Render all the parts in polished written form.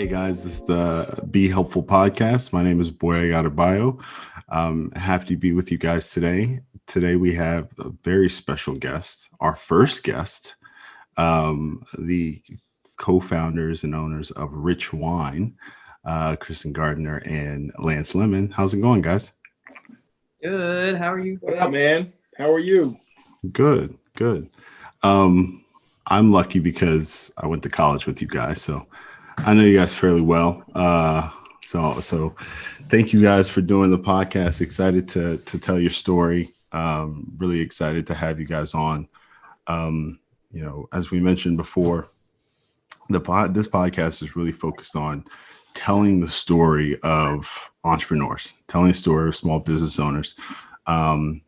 Hey guys, this is the Be Helpful podcast. My name is Boya Adebayo. Happy to be with you guys today. Today we have a very special guest, our first guest, the co-founders and owners of RichWine, Kristen Gardner and Lance Lemon. How's it going, guys? Good. How are you? What up, man? How are you? Good. I'm lucky because I went to college with you guys, so I know you guys fairly well. So thank you guys for doing the podcast. Excited to tell your story. Really excited to have you guys on. As we mentioned before, this podcast is really focused on telling the story of entrepreneurs, telling the story of small business owners, and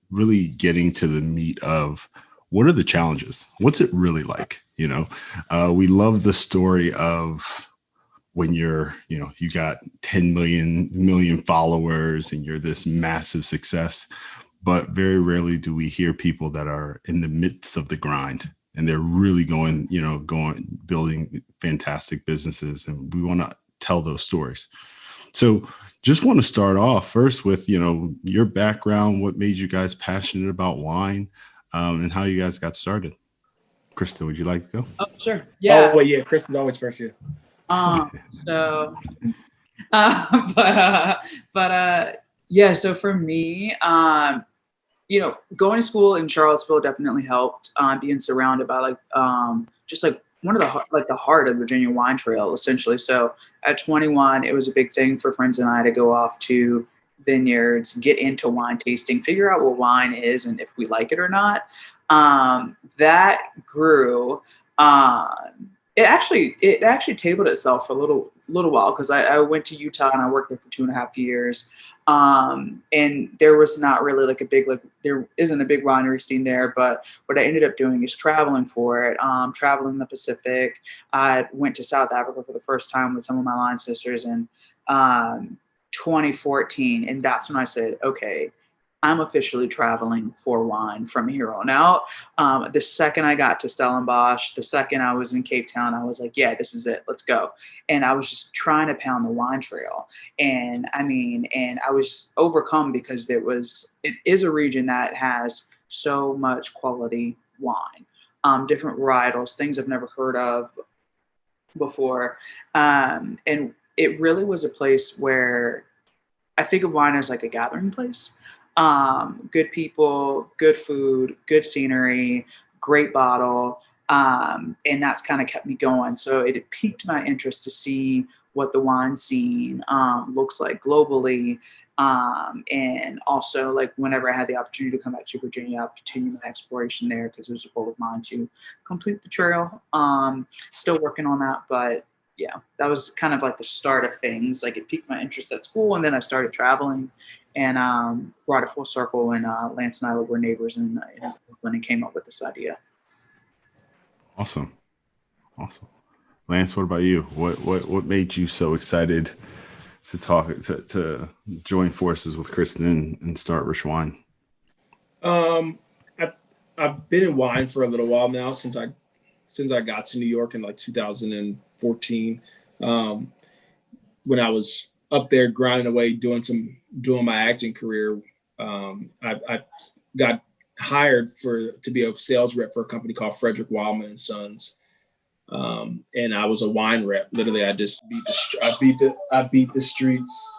really getting to the meat of what are the challenges? What's it really like? We love the story of when you got 10 million followers and you're this massive success, but very rarely do we hear people that are in the midst of the grind and they're really building fantastic businesses. And we want to tell those stories. So just want to start off first with, your background, what made you guys passionate about wine, and how you guys got started. Kristen, would you like to go? Oh, sure. Yeah. Oh, yeah. Kristen's always first. Yeah. So for me, going to school in Charlottesville definitely helped. Being surrounded by just one of the heart of Virginia wine trail, essentially. So at 21, it was a big thing for friends and I to go off to vineyards, get into wine tasting, figure out what wine is and if we like it or not. That grew. It actually tabled itself for a little while because I went to Utah and I worked there for 2.5 years. And there was not really there isn't a big winery scene there, but what I ended up doing is traveling for it, traveling the Pacific. I went to South Africa for the first time with some of my line sisters in 2014. And that's when I said, okay, I'm officially traveling for wine from here on out. The second I got to Stellenbosch, the second I was in Cape Town, I was like, yeah, this is it. Let's go. And I was just trying to pound the wine trail. And I was overcome because it is a region that has so much quality wine, different varietals, things I've never heard of before. And it really was a place where I think of wine as like a gathering place. Good people, good food, good scenery, great bottle. And that's kind of kept me going. So it piqued my interest to see what the wine scene looks like globally. And also whenever I had the opportunity to come back to Virginia, I'll continue my exploration there because it was a goal of mine to complete the trail. Still working on that, but yeah, that was kind of the start of things. It piqued my interest at school, and then I started traveling and brought it full circle. And Lance and I were neighbors in Brooklyn and came up with this idea. Awesome. Lance, what about you? What made you so excited to join forces with Kristen and start RichWine? I've been in wine for a little while now since I got to New York in 2014, when I was up there grinding away, doing my acting career. I got hired to be a sales rep for a company called Frederick Wildman and Sons. And I was a wine rep. Literally, I just beat the streets.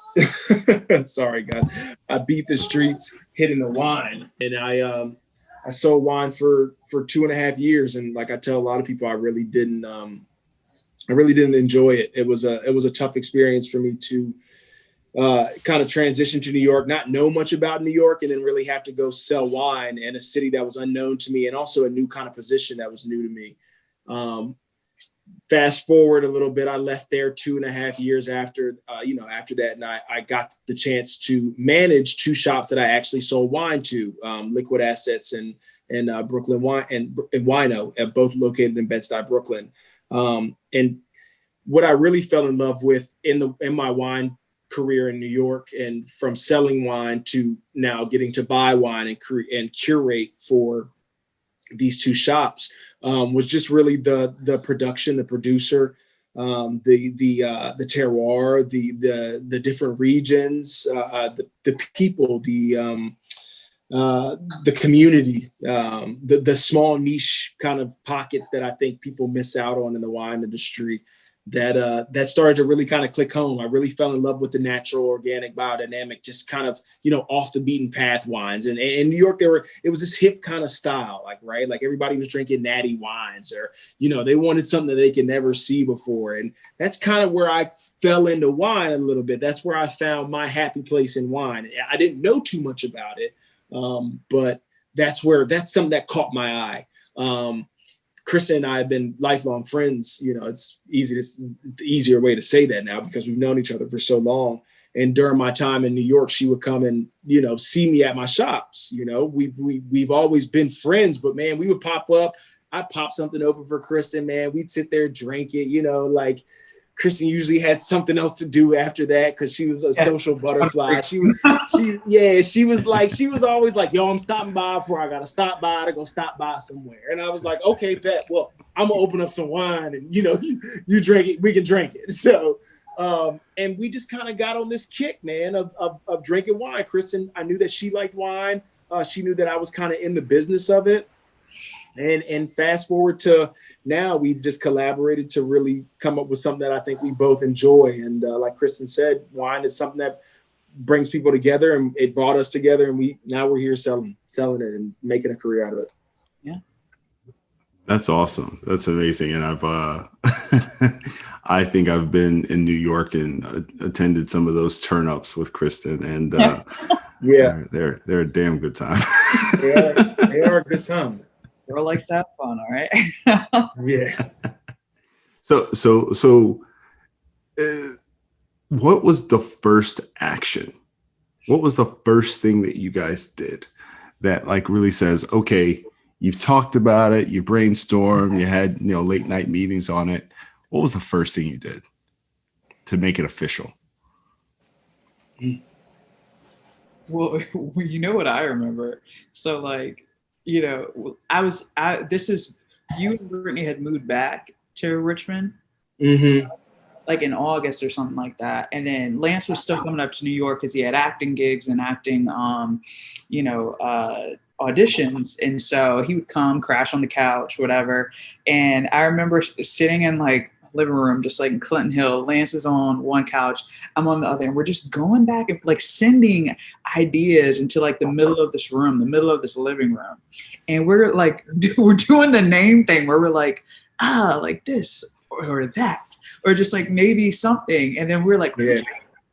Sorry, guys. I beat the streets hitting the wine. And I sold wine for 2.5 years. And like I tell a lot of people, I really didn't enjoy it. It was a tough experience for me to kind of transition to New York, not know much about New York, and then really have to go sell wine in a city that was unknown to me and also a new kind of position that was new to me. Fast forward a little bit, I left there 2.5 years after that. And I got the chance to manage 2 shops that I actually sold wine to, Liquid Assets and Brooklyn Wine and Wino, both located in Bed-Stuy, Brooklyn. And what I really fell in love with in my wine career in New York, and from selling wine to now getting to buy wine and curate for these 2 shops, was just really the production, the producer, the terroir, the different regions, the people, the community, the small niche kind of pockets that I think people miss out on in the wine industry. That started to really kind of click home. I really fell in love with the natural, organic, biodynamic, just kind of, off the beaten path wines. And in New York, it was this hip kind of style, like everybody was drinking natty wines, or, they wanted something that they could never see before. And that's kind of where I fell into wine a little bit. That's where I found my happy place in wine. I didn't know too much about it, but that's something that caught my eye. Kristen and I have been lifelong friends. It's the easier way to say that now because we've known each other for so long. And during my time in New York, she would come and, see me at my shops. We've always been friends, but man, we would pop up. I'd pop something open for Kristen, man. We'd sit there, drink it, Kristen usually had something else to do after that because she was a social butterfly. She was always like, yo, I'm stopping by before I gotta stop by to go stop by somewhere. And I was like, okay, bet. Well, I'm gonna open up some wine and you drink it, we can drink it. So and we just kind of got on this kick, man, of drinking wine. Kristen, I knew that she liked wine. She knew that I was kind of in the business of it. And fast forward to now, we've just collaborated to really come up with something that I think we both enjoy. And like Kristen said, wine is something that brings people together, and it brought us together. And we're here selling it and making a career out of it. Yeah, that's awesome. That's amazing. And I've I think I've been in New York and attended some of those turn-ups with Kristen, and yeah, they're a damn good time. they are a good time. Girl likes to have fun, all right? Yeah. So, what was the first action? What was the first thing that you guys did that really says, okay, you've talked about it, you brainstormed, you had, late night meetings on it. What was the first thing you did to make it official? Well, you know what I remember? So you and Brittany had moved back to Richmond, mm-hmm. In August or something like that. And then Lance was still coming up to New York because he had acting gigs and acting, auditions. And so he would come crash on the couch, whatever. And I remember sitting in living room, just in Clinton Hill. Lance is on one couch, I'm on the other, and we're just going back and sending ideas into the middle of this room, the middle of this living room, and we're we're doing the name thing where we're this or that, or just maybe something, and then we're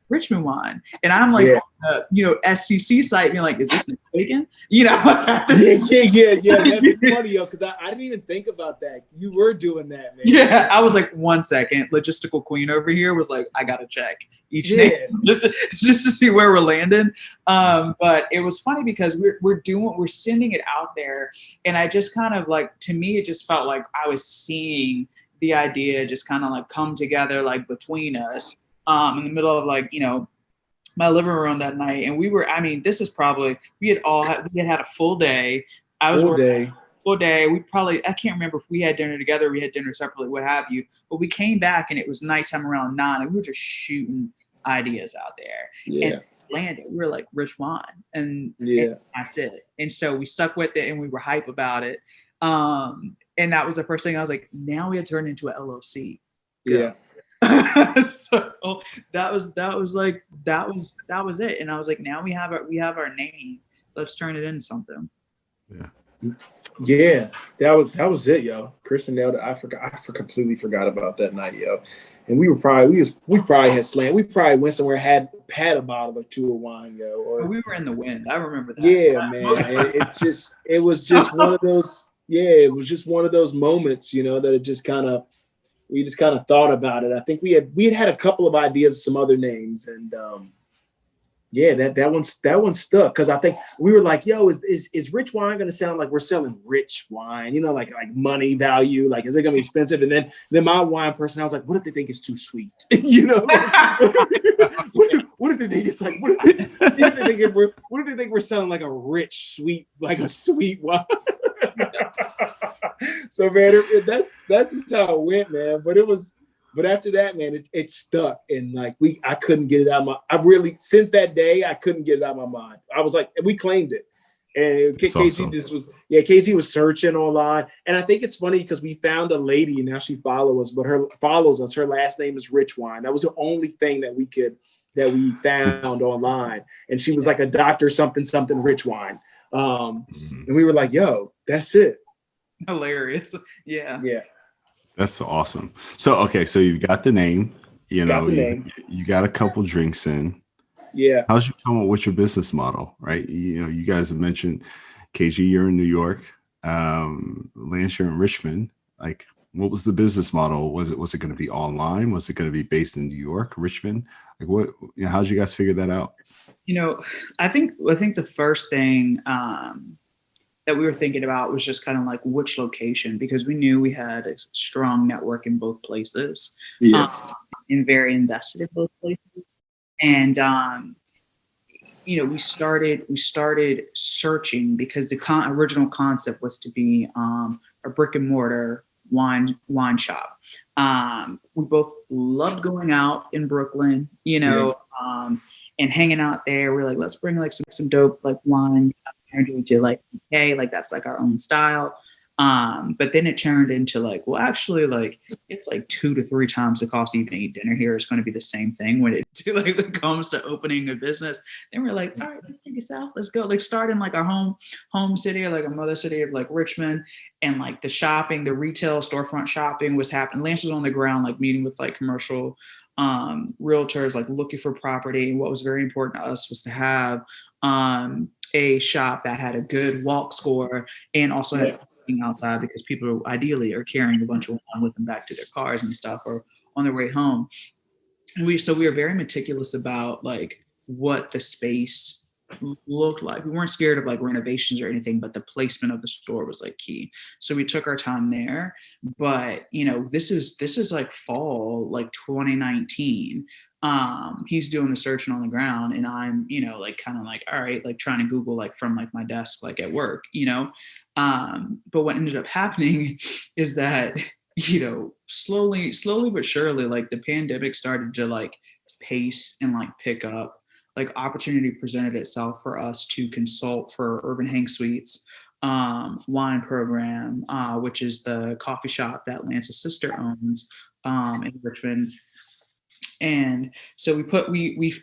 Richmond wine, and I'm on the SCC site being is this mistaken? Yeah. That's funny, yo, because I didn't even think about that. You were doing that, man. Yeah, I was 1 second. Logistical queen over here was I gotta check each name just to see where we're landing. But it was funny because we're sending it out there, and I just kind of to me it just felt like I was seeing the idea just kind of come together between us. In the middle of my living room that night, and we had had a full day. I was working full day. I can't remember if we had dinner together, we had dinner separately, what have you. But we came back and it was nighttime around 9, and we were just shooting ideas out there. Yeah. And landed. We were RichWine, and that's it. And so we stuck with it, and we were hype about it. And that was the first thing I was now we had turned into an LLC. Yeah. So that was it, and I was now we have our name, let's turn it into something. Yeah, that was it, yo. Kristen nailed it. I completely forgot about that night, yo. And we probably had slammed. We probably went somewhere, had a bottle or two of wine, yo. Or we were in the wind. I remember that. Yeah, man. It was just one of those. Yeah, it was just one of those moments, that it just kind of. We just kind of thought about it. I think we had a couple of ideas of some other names, and that one stuck because I think we were yo, is RichWine going to sound like we're selling rich wine? Like money value. Is it going to be expensive? And then my wine person, I was what if they think it's too sweet? What if they think it's what if they think we're selling a rich sweet, a sweet wine? So man, that's just how it went, man. But it was But after that, man, it stuck. And like I couldn't get it out of since that day, I couldn't get it out of my mind. I was like, we claimed it. And KG KG was searching online. And I think it's funny because we found a lady and now she follows us. Her last name is RichWine. That was the only thing that we found online. And she was like a doctor, something RichWine. And we were like, yo, that's it. Hilarious. Yeah. Yeah. That's awesome. So, okay. So you got the name, you got a couple drinks in. Yeah. How'd you come up with your business model? Right. You guys have mentioned KG, you're in New York, Lance, you're in Richmond. Like, what was the business model? Was it going to be online? Was it going to be based in New York, Richmond? Like how'd you guys figure that out? I think the first thing that we were thinking about was just kind of like which location, because we knew we had a strong network in both places, and very invested in both places. And, we started searching because the original concept was to be a brick and mortar wine shop. We both loved going out in Brooklyn, and hanging out there. We're like, let's bring like some dope like wine to like UK, like that's like our own style. But then it turned into like, well, actually, like it's like 2 to 3 times the cost even to eat dinner here. It's going to be the same thing when it comes to opening a business. Then we're like, all right, let's take it south. Let's go. Like start in like our home city, or like a mother city of like Richmond, and like the shopping, the retail storefront shopping was happening. Lance was on the ground, like meeting with like commercial realtors, like looking for property. And what was very important to us was to have a shop that had a good walk score and also had outside, because people ideally are carrying a bunch of wine with them back to their cars and stuff, or on their way home. And we were very meticulous about like what the space looked like. We weren't scared of like renovations or anything, but the placement of the store was like key. So we took our time there. But this is like fall like 2019. He's doing the searching on the ground, and I'm like kind of like, all right, like trying to Google like from like my desk like at work, but what ended up happening is that slowly but surely, like the pandemic started to like pace and like pick up. Like opportunity presented itself for us to consult for Urban Hang Suites wine program, which is the coffee shop that Lance's sister owns in Richmond. And so we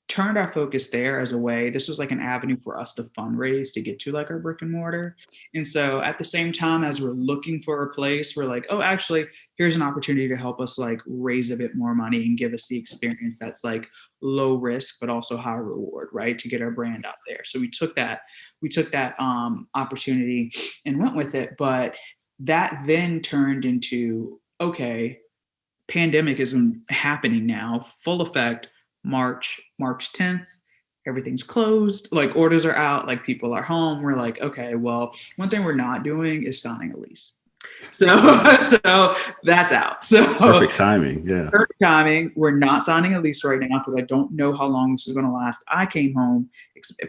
turned our focus there as a way. This was like an avenue for us to fundraise to get to like our brick and mortar. And so at the same time as we're looking for a place, we're like, oh, actually, here's an opportunity to help us like raise a bit more money and give us the experience that's like low risk, but also high reward, right? To get our brand out there. So we took that opportunity and went with it. But that then turned into, okay, pandemic is happening now, full effect, March 10th, everything's closed, like orders are out, like people are home. We're like, okay, well, one thing we're not doing is signing a lease. So that's out. So perfect timing. Yeah. Perfect timing. We're not signing a lease right now because I don't know how long this is going to last. I came home,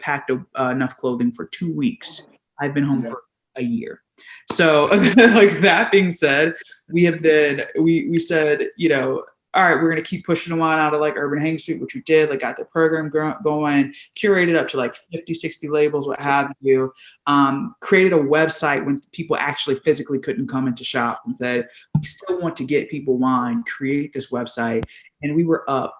packed enough clothing for 2 weeks. I've been home for a year. So like that being said, we said, all right, we're going to keep pushing the wine out of like Urban Hang Suite, which we did, like got the program going, curated up to like 50, 60 labels, what have you, created a website when people actually physically couldn't come into shop, and said, we still want to get people wine, create this website. And we were up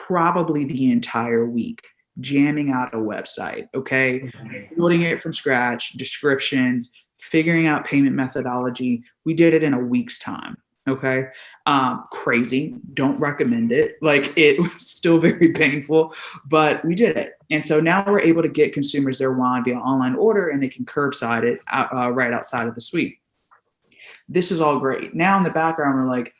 probably the entire week jamming out a website, okay? Building it from scratch, descriptions, figuring out payment methodology. We did it in a week's time. Okay. Crazy. Don't recommend it. Like it was still very painful, but we did it. And so now we're able to get consumers their wine via online order, and they can curbside it right outside of the suite. This is all great. Now in the background, we're like,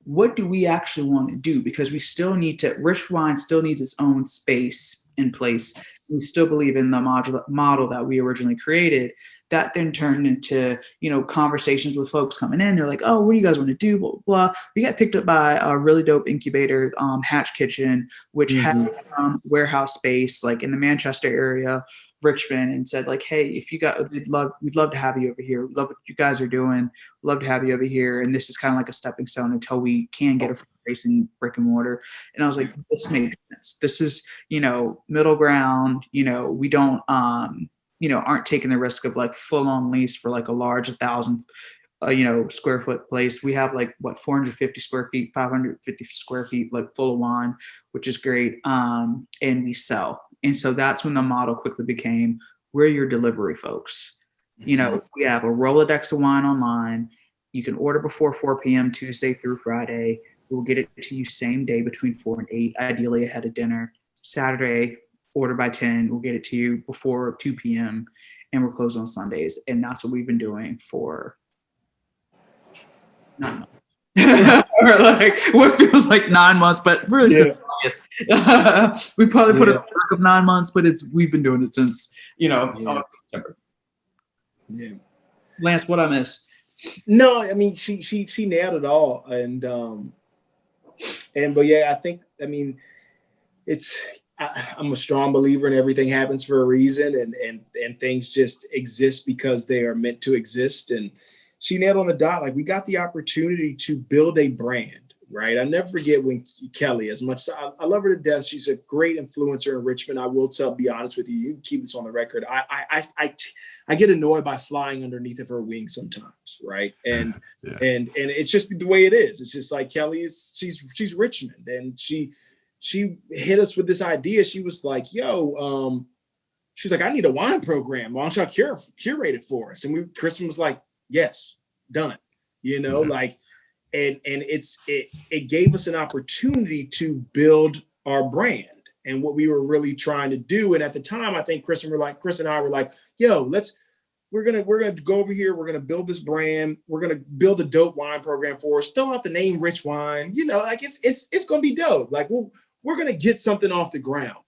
what do we actually want to do? Because we still need to, RichWine still needs its own space in place. We still believe in the model that we originally created. That then turned into, conversations with folks coming in. They're like, oh, what do you guys want to do? Blah, blah, blah. We got picked up by a really dope incubator, Hatch Kitchen, which has warehouse space like in the Manchester area, Richmond, and said like, hey, if you got, we'd love to have you over here. We love what you guys are doing. We'd love to have you over here. And this is kind of like a stepping stone until we can get a facing brick and mortar. And I was like, this makes sense. This is, middle ground. We don't, aren't taking the risk of like full on lease for like a large 1,000, square foot place. We have like 450 square feet, 550 square feet, like full of wine, which is great. And we sell. And so that's when the model quickly became, we're your delivery folks. We have a Rolodex of wine online. You can order before 4 p.m. Tuesday through Friday. We'll get it to you same day between 4 and 8, ideally ahead of dinner. Saturday, order by 10. We'll get it to you before 2 p.m. and we're closed on Sundays. And that's what we've been doing for 9 months. Or like what feels like 9 months, but really we probably put a work of 9 months, but we've been doing it since September. Yeah. Lance, what I miss? No, I mean she nailed it all, but yeah, I'm a strong believer in everything happens for a reason, and things just exist because they are meant to exist. And she nailed on the dot. Like, we got the opportunity to build a brand, right? I never forget when Kelly, as much as I love her to death, she's a great influencer in Richmond. I will be honest with you. You can keep this on the record. I get annoyed by flying underneath of her wings sometimes, right? And it's just the way it is. It's just like she's Richmond, and she hit us with this idea. She was like, yo, she was like, I need a wine program. Why don't y'all curate it for us? And Kristen was like, yes, done. And it gave us an opportunity to build our brand and what we were really trying to do. And at the time, I think Kristen and I were like, yo, we're gonna go over here. We're gonna build this brand. We're gonna build a dope wine program for us. Still out the name RichWine. It's gonna be dope. Like, we're gonna get something off the ground.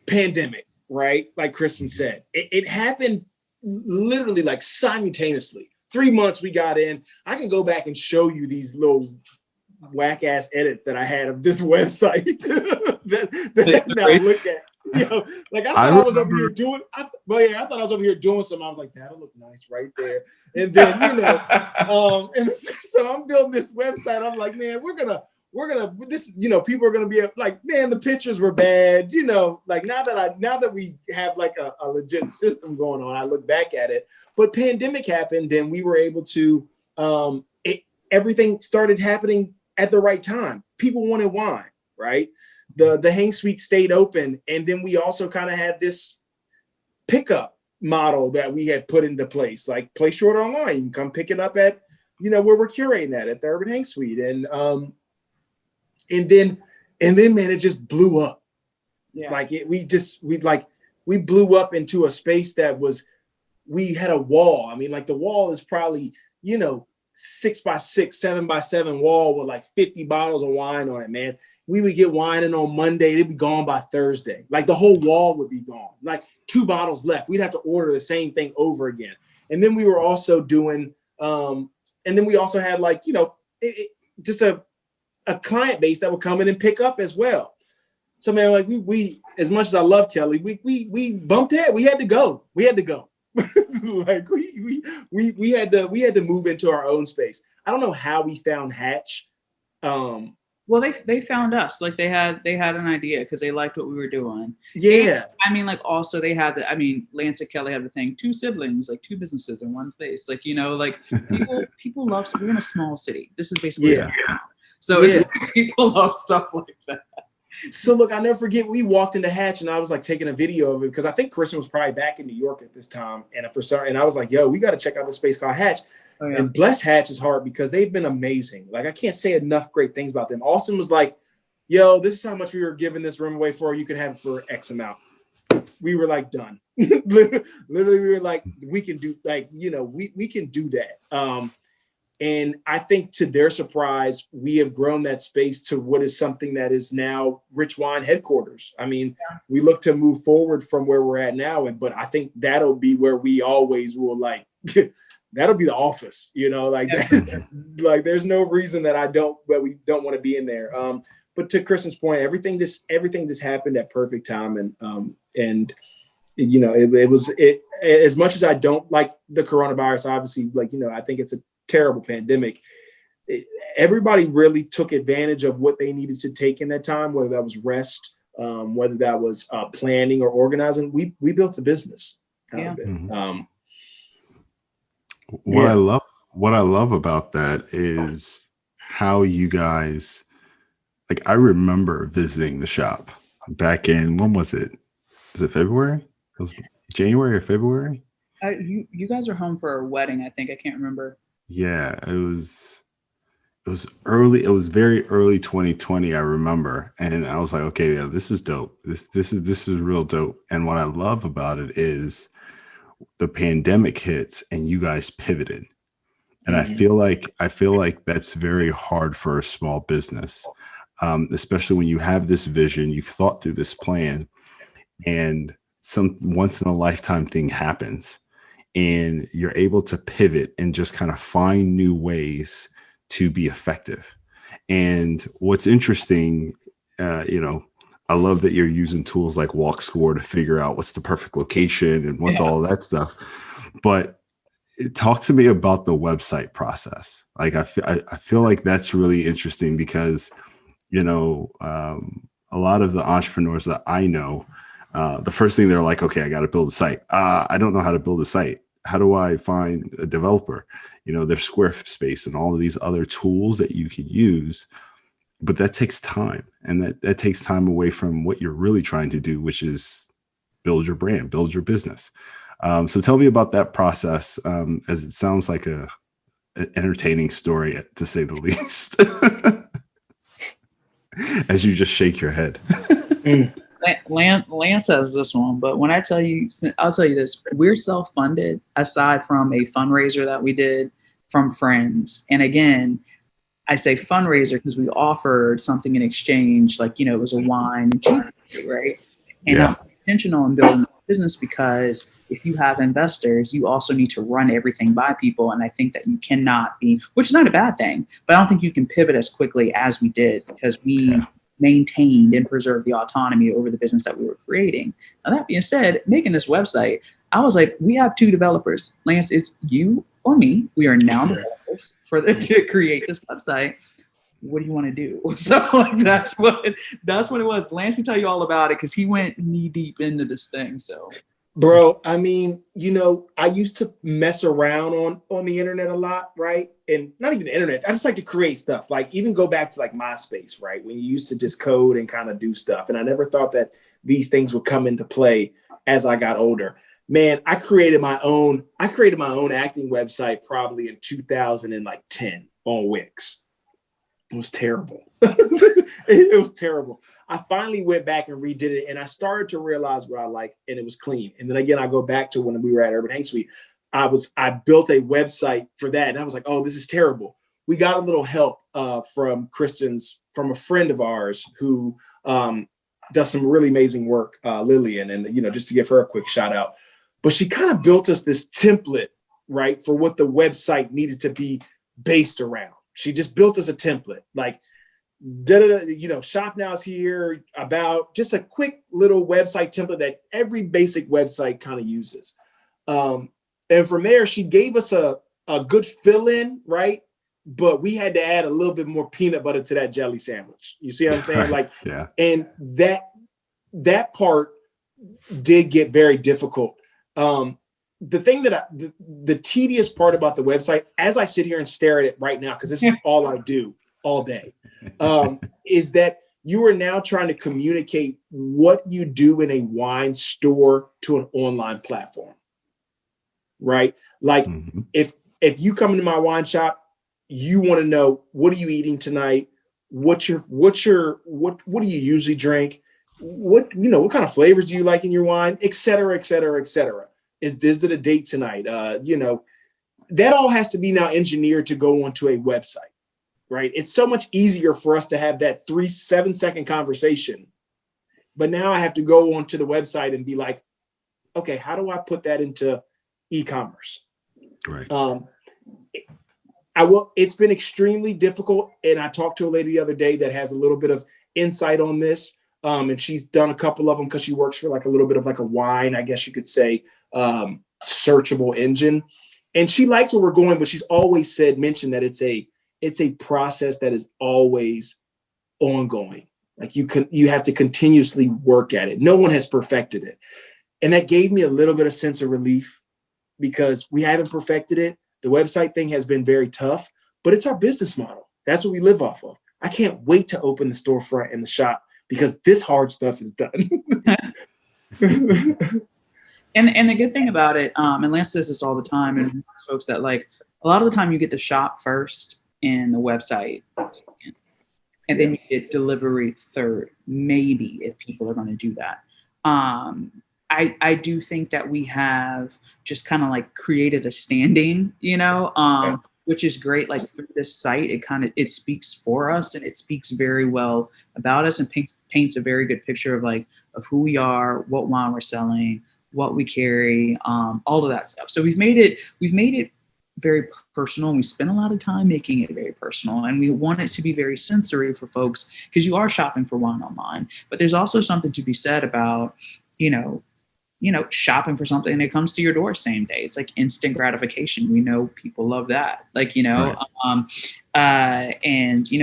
Pandemic, right? Like Kristen said, it happened literally like simultaneously. 3 months we got in. I can go back and show you these little whack ass edits that I had of this website that now look at. Like I thought I was over here doing. I thought I was over here doing something. I was like, that'll look nice right there. And then and so I'm building this website. I'm like, man, we're gonna this, people are gonna be like, man, the pictures were bad. Like now that we have like a legit system going on, I look back at it. But pandemic happened, and we were able to everything started happening at the right time. People wanted wine, right? The Hang Suite stayed open, and then we also kind of had this pickup model that we had put into place, like place your order online. You can come pick it up at, where we're curating at the Urban Hang Suite, and then man, it just blew up. Yeah. Like we blew up into a space that we had a wall. I mean, like the wall is probably 6 by 6, 7 by 7 wall with like 50 bottles of wine on it, man. We would get wine in on Monday. It'd be gone by Thursday. Like the whole wall would be gone. Like 2 bottles left. We'd have to order the same thing over again. And then we were also doing, and then we also had like, just a client base that would come in and pick up as well. So man, like we as much as I love Kelly, we bumped it. We had to go. Like we had to move into our own space. I don't know how we found Hatch. Well, they found us. Like they had an idea because they liked what we were doing. Yeah. And, like also they had Lance and Kelly had the thing, 2 siblings, like 2 businesses in one place. Like, like people love, we're in a small city. This is basically so it's like, people love stuff like that. So look, I'll never forget, we walked into Hatch and I was like taking a video of it because I think Kristen was probably back in New York at this time. And I was like, yo, we got to check out this space called Hatch. Oh, yeah. And bless Hatch's heart because they've been amazing. Like, I can't say enough great things about them. Austin was like, yo, this is how much we were giving this room away for. You can have it for X amount. We were like, done. Literally, we were like, we can do, like, we can do that. And I think to their surprise, we have grown that space to what is something that is now RichWine headquarters. I mean, we look to move forward from where we're at now, but I think that'll be where we always will, like, that'll be the office, like that. Like, there's no reason that we don't want to be in there. But to Kristen's point, everything just happened at perfect time. And it was as much as I don't like the coronavirus, obviously, like, I think it's a terrible pandemic. Everybody really took advantage of what they needed to take in that time, whether that was rest, whether that was planning or organizing. We built a business out of it. Mm-hmm. What I love about that is how you guys, like, I remember visiting the shop back in, when was it? Was it February? It was January or February? You guys are home for a wedding, I think. I can't remember. Yeah, it was early. It was very early 2020. I remember, and I was like, okay, yeah, this is dope. This is real dope. And what I love about it is the pandemic hits and you guys pivoted. And I feel like that's very hard for a small business, especially when you have this vision, you've thought through this plan, and some once in a lifetime thing happens. And you're able to pivot and just kind of find new ways to be effective. And what's interesting, I love that you're using tools like WalkScore to figure out what's the perfect location and what's all of that stuff. But talk to me about the website process. Like, I feel like that's really interesting because, a lot of the entrepreneurs that I know, the first thing they're like, okay, I got to build a site. I don't know how to build a site. How do I find a developer? There's Squarespace and all of these other tools that you can use, but that takes time, and that takes time away from what you're really trying to do, which is build your brand, build your business. So tell me about that process, as it sounds like an entertaining story, to say the least, as you just shake your head. Lance says this one, but when I'll tell you this, we're self-funded aside from a fundraiser that we did from friends. And again, I say fundraiser because we offered something in exchange, like, it was a wine and cheese, right? And I'm intentional in building a business because if you have investors, you also need to run everything by people. And I think that you cannot be, which is not a bad thing, but I don't think you can pivot as quickly as we did because we maintained and preserved the autonomy over the business that we were creating. Now, that being said, making this website, I was like, we have two developers. Lance, it's you or me. We are now developers to create this website. What do you want to do? So that's what it was. Lance can tell you all about it because he went knee deep into this thing. So, bro, I mean, I used to mess around on the internet a lot, right? And not even the internet. I just like to create stuff. Like, even go back to like MySpace, right? When you used to just code and kind of do stuff. And I never thought that these things would come into play as I got older. Man, I created my own acting website probably in 2010 on Wix. It was terrible. It was terrible. I finally went back and redid it, and I started to realize what I like, and it was clean. And then again, I go back to when we were at Urban Hang Suite. I built a website for that, and I was like, oh, this is terrible. We got a little help from a friend of ours who does some really amazing work, Lillian, and just to give her a quick shout out. But she kind of built us this template, right, for what the website needed to be based around. She just built us a template, like, Shop Now is here, about just a quick little website template that every basic website kind of uses. And from there, she gave us a good fill-in, right? But we had to add a little bit more peanut butter to that jelly sandwich. You see what I'm saying? Like, yeah. And that part did get very difficult. The thing that the tedious part about the website, as I sit here and stare at it right now, because this is all I do all day, is that you are now trying to communicate what you do in a wine store to an online platform, right? Like, if you come into my wine shop, you want to know, what are you eating tonight? What do you usually drink? What kind of flavors do you like in your wine, et cetera, et cetera, et cetera. Is it a date tonight? that all has to be now engineered to go onto a website, right? It's so much easier for us to have that 7-second conversation. But now I have to go onto the website and be like, okay, how do I put that into e-commerce? Right. It's been extremely difficult. And I talked to a lady the other day that has a little bit of insight on this. And she's done a couple of them because she works for like a little bit of like a wine, I guess you could say, searchable engine. And she likes where we're going, but she's always mentioned that it's a process that is always ongoing. Like you have to continuously work at it. No one has perfected it. And that gave me a little bit of sense of relief because we haven't perfected it. The website thing has been very tough, but it's our business model. That's what we live off of. I can't wait to open the storefront and the shop because this hard stuff is done. And the good thing about it, and Lance says this all the time, and folks that like a lot of the time you get the shop first and the website second, and then you get delivery third, maybe if people are going to do that. I do think that we have just kind of like created a standing, which is great. Like through this site, it speaks for us and it speaks very well about us and paints a very good picture of who we are, what wine we're selling, what we carry, all of that stuff. So we've made it very personal. And we spend a lot of time making it very personal, and we want it to be very sensory for folks because you are shopping for wine online. But there's also something to be said about, shopping for something and it comes to your door same day. It's like instant gratification. We know people love that. Right.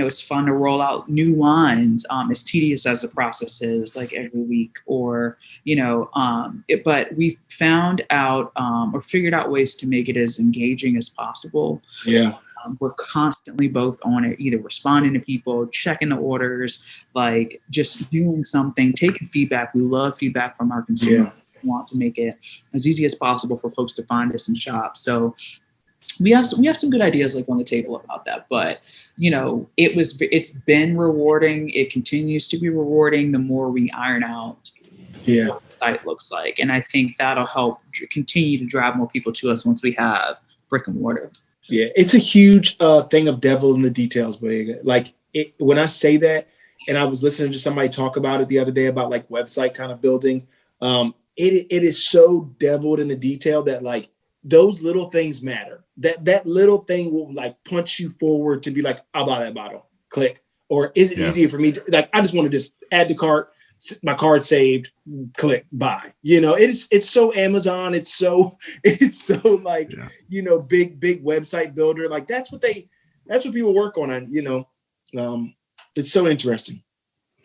It's fun to roll out new wines. As tedious as the process is, like every week, but we've found out or figured out ways to make it as engaging as possible. Yeah. We're constantly both on it, either responding to people, checking the orders, like just doing something, taking feedback. We love feedback from our consumers. Yeah. We want to make it as easy as possible for folks to find us and shop. So we have some good ideas like on the table about that, but it's been rewarding. It continues to be rewarding the more we iron out what the site looks like. And I think that'll help continue to drive more people to us once we have brick and mortar. Yeah, it's a huge thing of devil in the details, but when I say that, and I was listening to somebody talk about it the other day about like website kind of building, it is so deviled in the detail that like those little things matter. That little thing will like punch you forward to be like, I'll buy that bottle, click. Or is it easier for me to, like, I just want to just add to cart, my card saved, click, buy. It's so Amazon. It's so like, big website builder. Like that's what people work on. And, it's so interesting.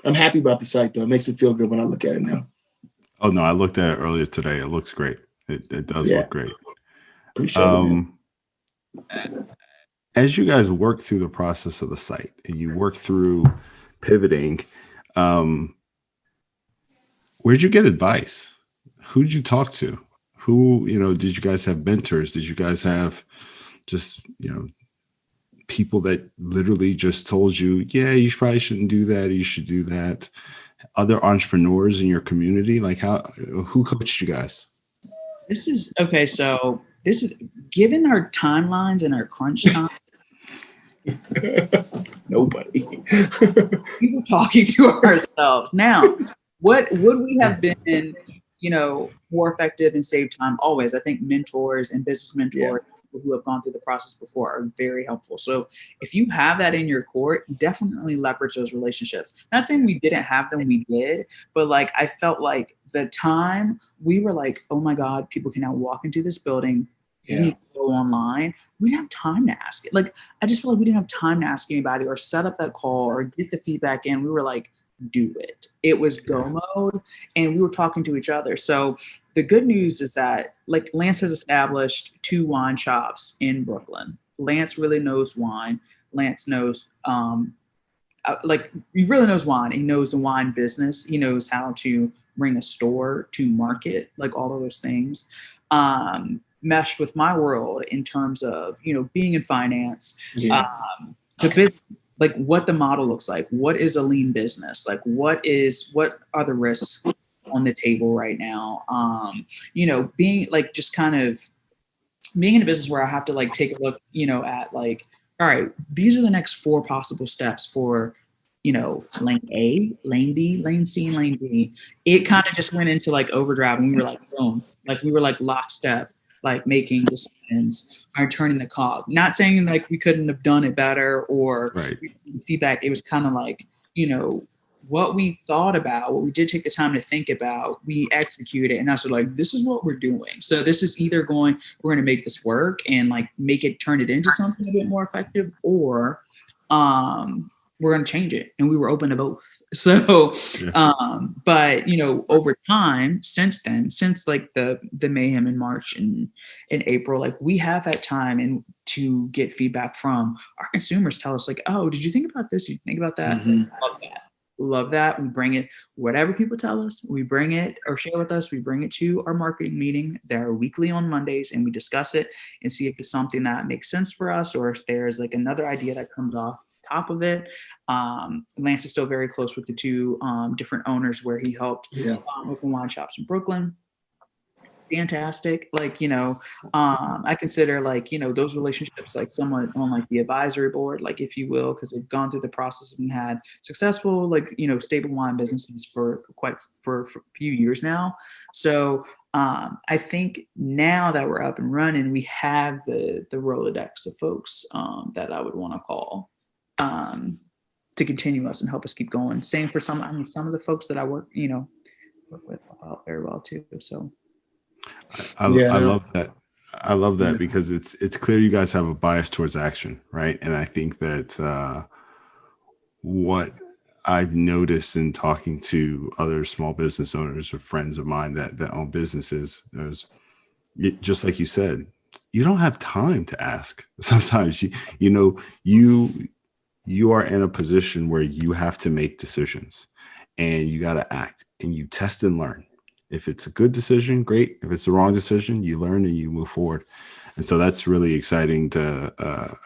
I'm happy about the site though. It makes me feel good when I look at it now. Oh no, I looked at it earlier today. It looks great. It does look great. Appreciate it. As you guys work through the process of the site and you work through pivoting, where'd you get advice? Who did you talk to? Who, did you guys have mentors? Did you guys have just, people that literally just told you, yeah, you probably shouldn't do that. Or you should do that. Other entrepreneurs in your community? Like who coached you guys? This is okay. So this is given our timelines and our crunch time. Nobody. We were talking to ourselves. Now, what would we have been, more effective and save time? Always. I think mentors and business mentors, people who have gone through the process before, are very helpful. So if you have that in your court, definitely leverage those relationships. Not saying we didn't have them, we did, but like I felt like the time we were like, oh my God, people can now walk into this building. You need to go online. We didn't have time to ask it. Like, I just feel like we didn't have time to ask anybody or set up that call or get the feedback in. We were like, do it. It was go mode, and we were talking to each other. So the good news is that like Lance has established 2 wine shops in Brooklyn. Lance really knows wine. Lance knows, he really knows wine. He knows the wine business. He knows how to bring a store to market, like all of those things. Meshed with my world in terms of, being in finance, like what the model looks like. What is a lean business? Like what are the risks on the table right now? Being like just kind of being in a business where I have to like take a look, at like, all right, these are the next 4 possible steps for, lane A, lane B, lane C, and lane D. It kind of just went into like overdrive, and we were like, boom, like we were like lockstep, like making decisions or turning the cog. Not saying like we couldn't have done it better or feedback. It was kind of like, what we thought about, what we did take the time to think about, we executed, and that's like, this is what we're doing. So this is either we're going to make this work and like turn it into something a bit more effective, or we're going to change it. And we were open to both. So, but over time, since then, since like the mayhem in March and in April, like we have had time and to get feedback from our consumers. Tell us like, oh, did you think about this? Did you think about that? Love that. We bring it, whatever people tell us, we bring it or share with us. We bring it to our marketing meeting. They're weekly on Mondays, and we discuss it and see if it's something that makes sense for us, or if there's like another idea that comes off top of it. Lance is still very close with the 2 different owners where he helped open wine shops in Brooklyn. Fantastic. Like, I consider like, those relationships like somewhat on like the advisory board, like if you will, because they've gone through the process and had successful, like, stable wine businesses for a few years now. So I think now that we're up and running, we have the Rolodex of folks that I would want to call to continue us and help us keep going. Same for some of the folks that I work with very well too. So I love that. I love that because it's clear you guys have a bias towards action, right? And I think that what I've noticed in talking to other small business owners or friends of mine that own businesses is, just like you said, you don't have time to ask. Sometimes you are in a position where you have to make decisions, and you got to act, and you test and learn. If it's a good decision, great. If it's the wrong decision, you learn and you move forward. And so that's really exciting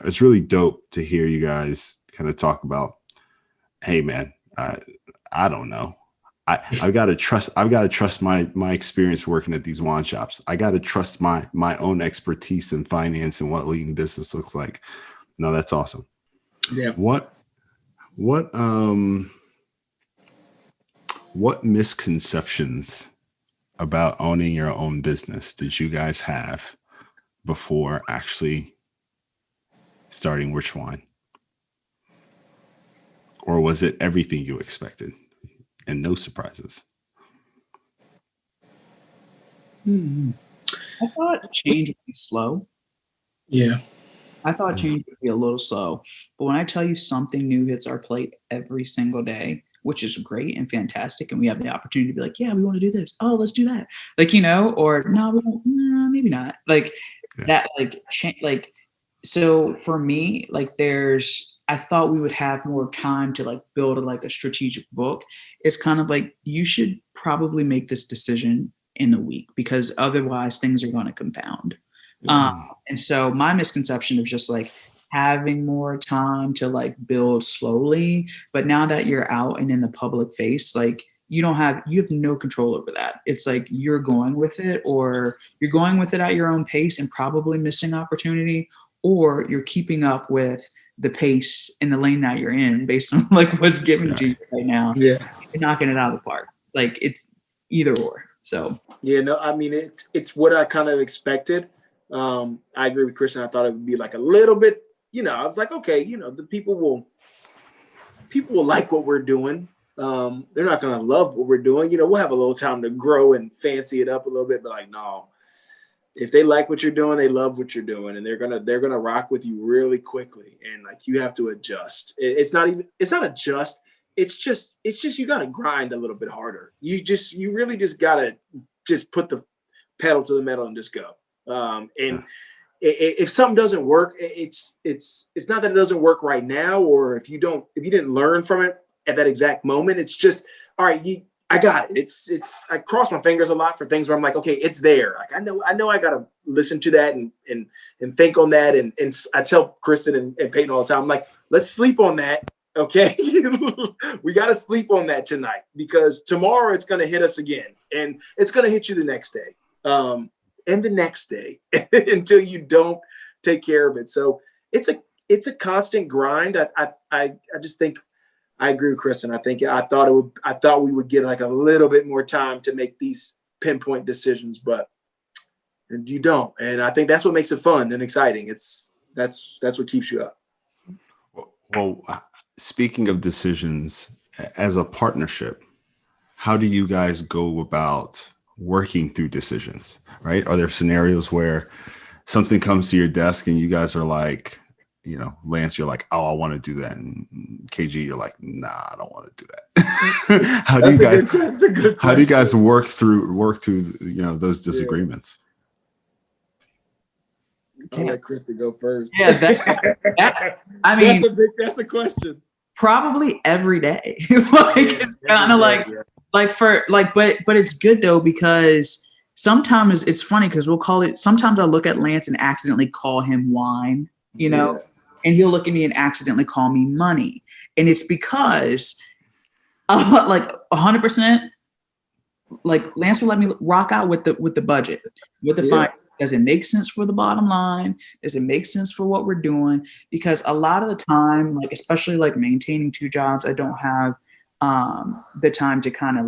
it's really dope to hear you guys kind of talk about, hey man, I don't know. I've got to trust my experience working at these wine shops. I got to trust my own expertise in finance and what leading business looks like. No, that's awesome. Yeah. What misconceptions about owning your own business did you guys have before actually starting RichWine? Or was it everything you expected and no surprises? I thought change would be slow. Yeah. I thought change would be a little slow. But when I tell you something new hits our plate every single day, which is great and fantastic, and we have the opportunity to be like, yeah, we want to do this. Oh, let's do that. Like, or no, we won't, maybe not. Like that, like, so for me, like I thought we would have more time to like build a strategic book. It's kind of like, you should probably make this decision in the week, because otherwise things are going to compound. And so my misconception of just like having more time to like build slowly, but now that you're out and in the public face, like you have no control over that. It's like you're going with it, or you're going with it at your own pace and probably missing opportunity, or you're keeping up with the pace in the lane that you're in based on like what's given to you right now. Yeah. You're knocking it out of the park. Like it's either or. So yeah, no, I mean, it's what I kind of expected. I agree with Kristen. I thought it would be like a little bit, I was like, okay, the people will like what we're doing. They're not going to love what we're doing. We'll have a little time to grow and fancy it up a little bit, but like, no, if they like what you're doing, they love what you're doing, and they're going to rock with you really quickly. And like, you have to adjust. It's not adjust. It's just, you got to grind a little bit harder. You really just got to just put the pedal to the metal and just go. If something doesn't work, it's not that it doesn't work right now, or if you didn't learn from it at that exact moment, it's just, all right, I got it. I cross my fingers a lot for things where I'm like, okay, it's there. Like I know I got to listen to that and think on that. And I tell Kristen and Peyton all the time, I'm like, let's sleep on that. Okay. We got to sleep on that tonight, because tomorrow it's going to hit us again, and it's going to hit you the next day. and the next day until you don't take care of it. So it's a constant grind. I just think I agree with Kristen. I thought we would get like a little bit more time to make these pinpoint decisions, but you don't. And I think that's what makes it fun and exciting. That's what keeps you up. Well, speaking of decisions, as a partnership, how do you guys go about working through decisions, right? Are there scenarios where something comes to your desk and you guys are like, Lance, you're like, oh, I want to do that. And KG, you're like, nah, I don't want to do that. How do you guys work through, those disagreements? I'll let Kristen go first. Yeah, that's a question. Probably every day. It's kind of but it's good though, because sometimes it's funny because sometimes I look at Lance and accidentally call him wine, and he'll look at me and accidentally call me money. And it's because 100%, like Lance will let me rock out with the budget, with the fine. Does it make sense for the bottom line? Does it make sense for what we're doing? Because a lot of the time, like especially like maintaining 2 jobs, I don't have the time to kind of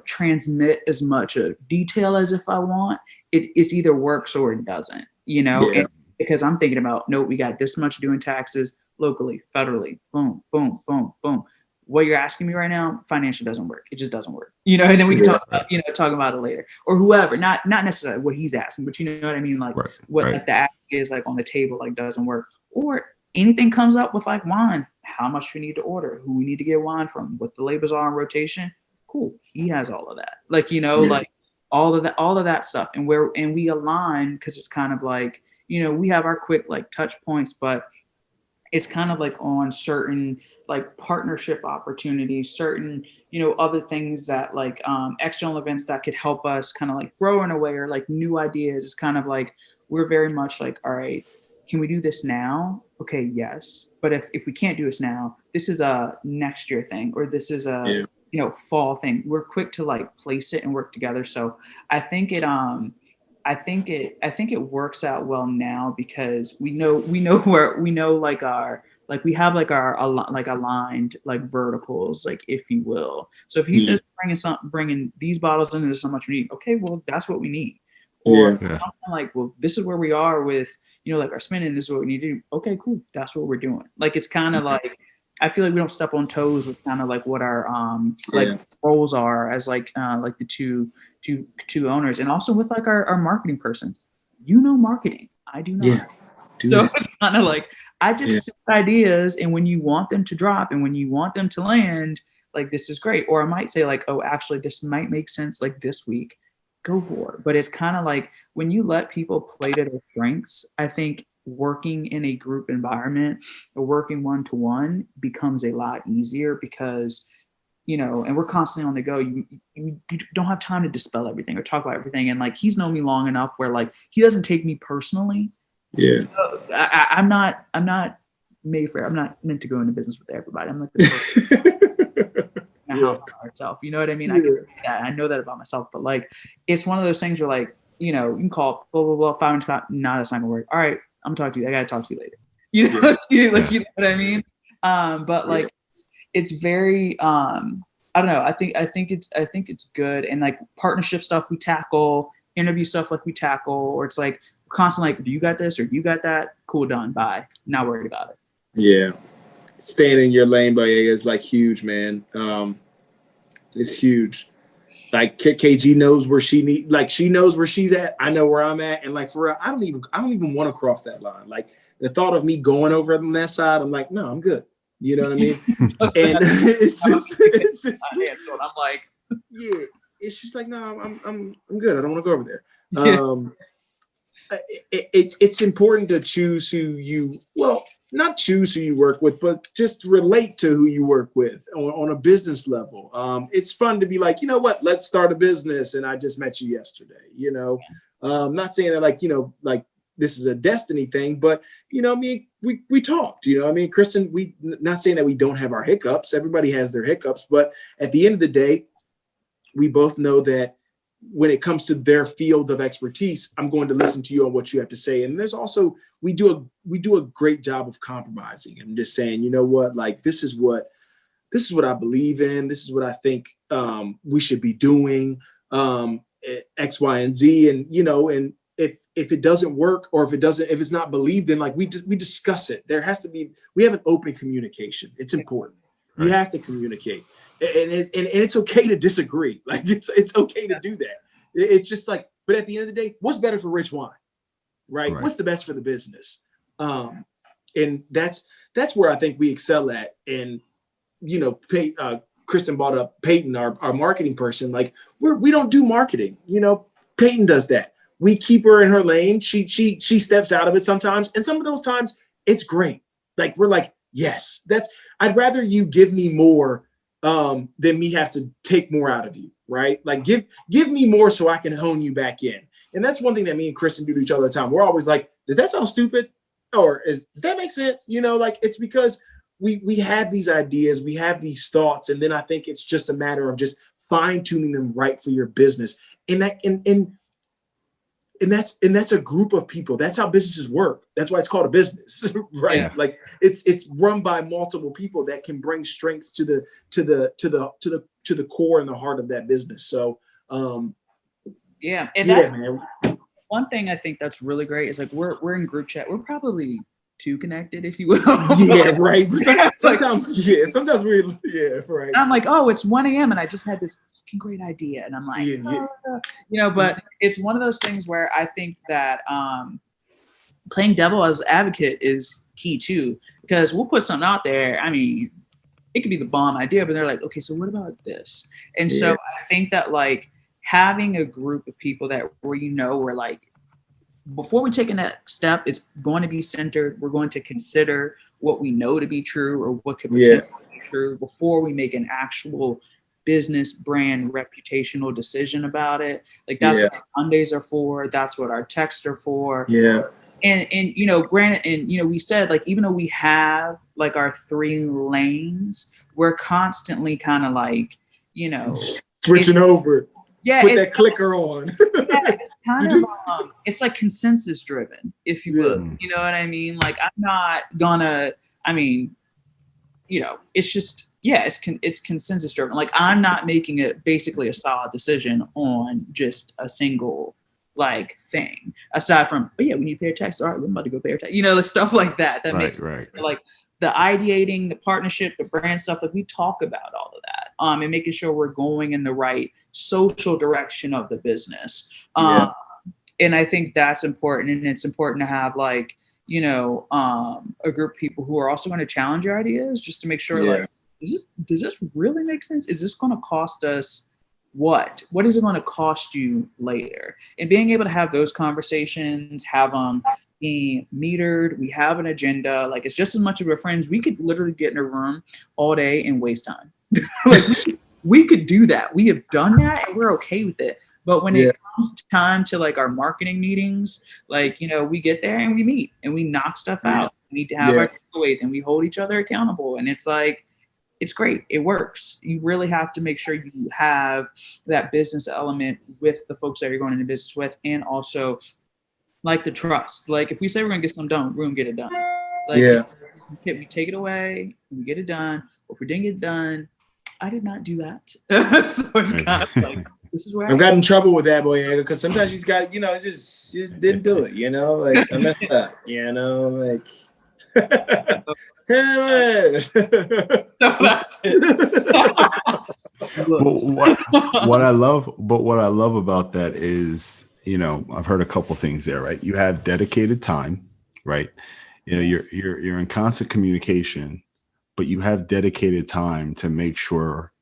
transmit as much detail as if I want. It's either works or it doesn't, and because I'm thinking about, no, we got this much due in taxes locally, federally, boom, boom, boom, boom. What you're asking me right now, financial doesn't work. It just doesn't work. And then we can talk about it later, or whoever, not necessarily what he's asking, but you know what I mean? Like like the ask is like on the table, like doesn't work, or anything comes up with like wine, how much we need to order, who we need to get wine from, what the labels are in rotation. Cool. He has all of that. Like all of that stuff. And we align because it's kind of like, we have our quick like touch points, but it's kind of like on certain like partnership opportunities, certain, other things that like external events that could help us kind of like grow in a way, or like new ideas. It's kind of like, we're very much like, all right, can we do this now? Okay, yes. But if we can't do this now, this is a next year thing, or this is a, fall thing. We're quick to like place it and work together. So I think it works out well now, because we have like our aligned like verticals, like if you will. So if he says bringing these bottles in, there's so much we need. Okay, well that's what we need. Or like, well, this is where we are with like our spending. This is what we need to do. Okay, cool. That's what we're doing. Like it's kind of like, I feel like we don't step on toes with kind of like what our roles are as like the two owners, and also with like our marketing person. Marketing. I do not. Yeah. So it's kind of like, I just send ideas, and when you want them to drop and when you want them to land, like this is great. Or I might say like, oh, actually this might make sense like this week. Go for it. But it's kind of like, when you let people play to their strengths, I think working in a group environment or working one-to-one becomes a lot easier, because and we're constantly on the go. You don't have time to dispel everything or talk about everything. And like, he's known me long enough where like, he doesn't take me personally. Yeah. I'm not made for it. I'm not meant to go into business with everybody. I'm like this person. House on herself. You know what I mean? I can say that. I know that about myself, but like, it's one of those things where like, you can call blah, blah, blah, 5 minutes. No, that's not gonna work. All right, I'm talking to you. I gotta talk to you later. You know what I mean? But like, it's very, I don't know. I think it's good. And like partnership stuff we tackle, interview stuff like we tackle, or it's like constantly like, do you got this or you got that? Cool, done, bye. Not worried about it. Yeah. Staying in your lane, but is like huge, man. It's huge. Like KG knows where she knows where she's at. I know where I'm at. And like, for real, I don't even want to cross that line. Like the thought of me going over on that side, I'm like, no, I'm good. You know what I mean? And it's just I'm like, yeah, it's just like, no, I'm good. I don't want to go over there. It's important to choose not choose who you work with, but just relate to who you work with on a business level. It's fun to be like, you know what, let's start a business. And I just met you yesterday, not saying that like this is a destiny thing, but we talked, Kristen, we not saying that we don't have our hiccups. Everybody has their hiccups, but at the end of the day, we both know that when it comes to their field of expertise, I'm going to listen to you on what you have to say. And there's also, we do a great job of compromising and just saying, you know what, like, this is what I believe in. This is what I think we should be doing, X, Y, and Z. And, you know, and if it doesn't work, or if it's not believed in, like, we discuss it. We have an open communication. It's important. Right. You have to communicate. And it's okay to disagree. Like, it's okay to do that. It's just like, but at the end of the day, what's better for RichWine, right? What's the best for the business? And that's where I think we excel at. And, you know, Kristen brought up Peyton, our marketing person. Like, we don't do marketing. You know, Peyton does that. We keep her in her lane. She steps out of it sometimes, and some of those times it's great. Like, we're like, yes, I'd rather you give me more than me have to take more out of you, right? Like, give me more so I can hone you back in. And that's one thing that me and Kristen do to each other all the time. We're always like, does that sound stupid? Or does that make sense? You know, like, it's because we have these ideas, we have these thoughts, and then I think it's just a matter of just fine-tuning them right for your business. And that's a group of people. That's how businesses work. That's why it's called a business, right? Yeah. Like, it's run by multiple people that can bring strengths to the core and the heart of that business. So, yeah. And that's, man. One thing I think that's really great is, like, we're in group chat. We're probably too connected, if you will. Yeah, right. Sometimes we're, yeah, right. I'm like, oh, it's 1 a.m. and I just had this great idea, and I'm like, you know, but it's one of those things where I think that playing devil as advocate is key too, because we'll put something out there. I mean, it could be the bomb idea, but they're like, okay, so what about this? And so I think that, like, having a group of people that we're like, before we take a next step, it's going to be centered. We're going to consider what we know to be true, or what could potentially be true, before we make an actual business brand reputational decision about it. Like, that's what our Mondays are for. That's what our texts are for. Yeah. And you know, granted, and, you know, we said, like, even though we have, like, our 3 lanes, we're constantly kind of, like, you know, switching over. Yeah, put that clicker on. Yeah, it's kind of it's like consensus driven, if you will. You know what I mean? Like, I'm not gonna. I mean, you know, it's just, yeah, it's consensus driven. Like, I'm not making it basically a solid decision on just a single, like, thing, aside from, oh yeah, we need to pay our tax. All right, we're about to go pay our tax. You know, like, stuff like that. That makes sense. But, like, the ideating, the partnership, the brand stuff, like, we talk about all of that. And making sure we're going in the right social direction of the business. And I think that's important. And it's important to have, like, you know, a group of people who are also going to challenge your ideas, just to make sure, like, does this really make sense? Is this going to cost us what? What is it going to cost you later? And being able to have those conversations, have them be metered. We have an agenda. Like, it's just as much of our friends. We could literally get in a room all day and waste time. Like, we could do that. We have done that, and we're okay with it. But when it comes time to, like, our marketing meetings, like, you know, we get there and we meet and we knock stuff out. We need to have our takeaways, and we hold each other accountable. And it's like, it's great. It works. You really have to make sure you have that business element with the folks that you're going into business with, and also, like, the trust. Like, if we say we're going to get something done, we're going to get it done. Like, we take it away, we get it done. Or if we didn't get it done, I did not do that. So it's kind of like, this is where I've gotten in trouble with that, boy, because sometimes you just got, you know, just didn't do it, you know, like, I messed up, you know, like. What I love about that is, you know, I've heard a couple things there, right? You have dedicated time, right? You know, you're in constant communication, but you have dedicated time to make sure,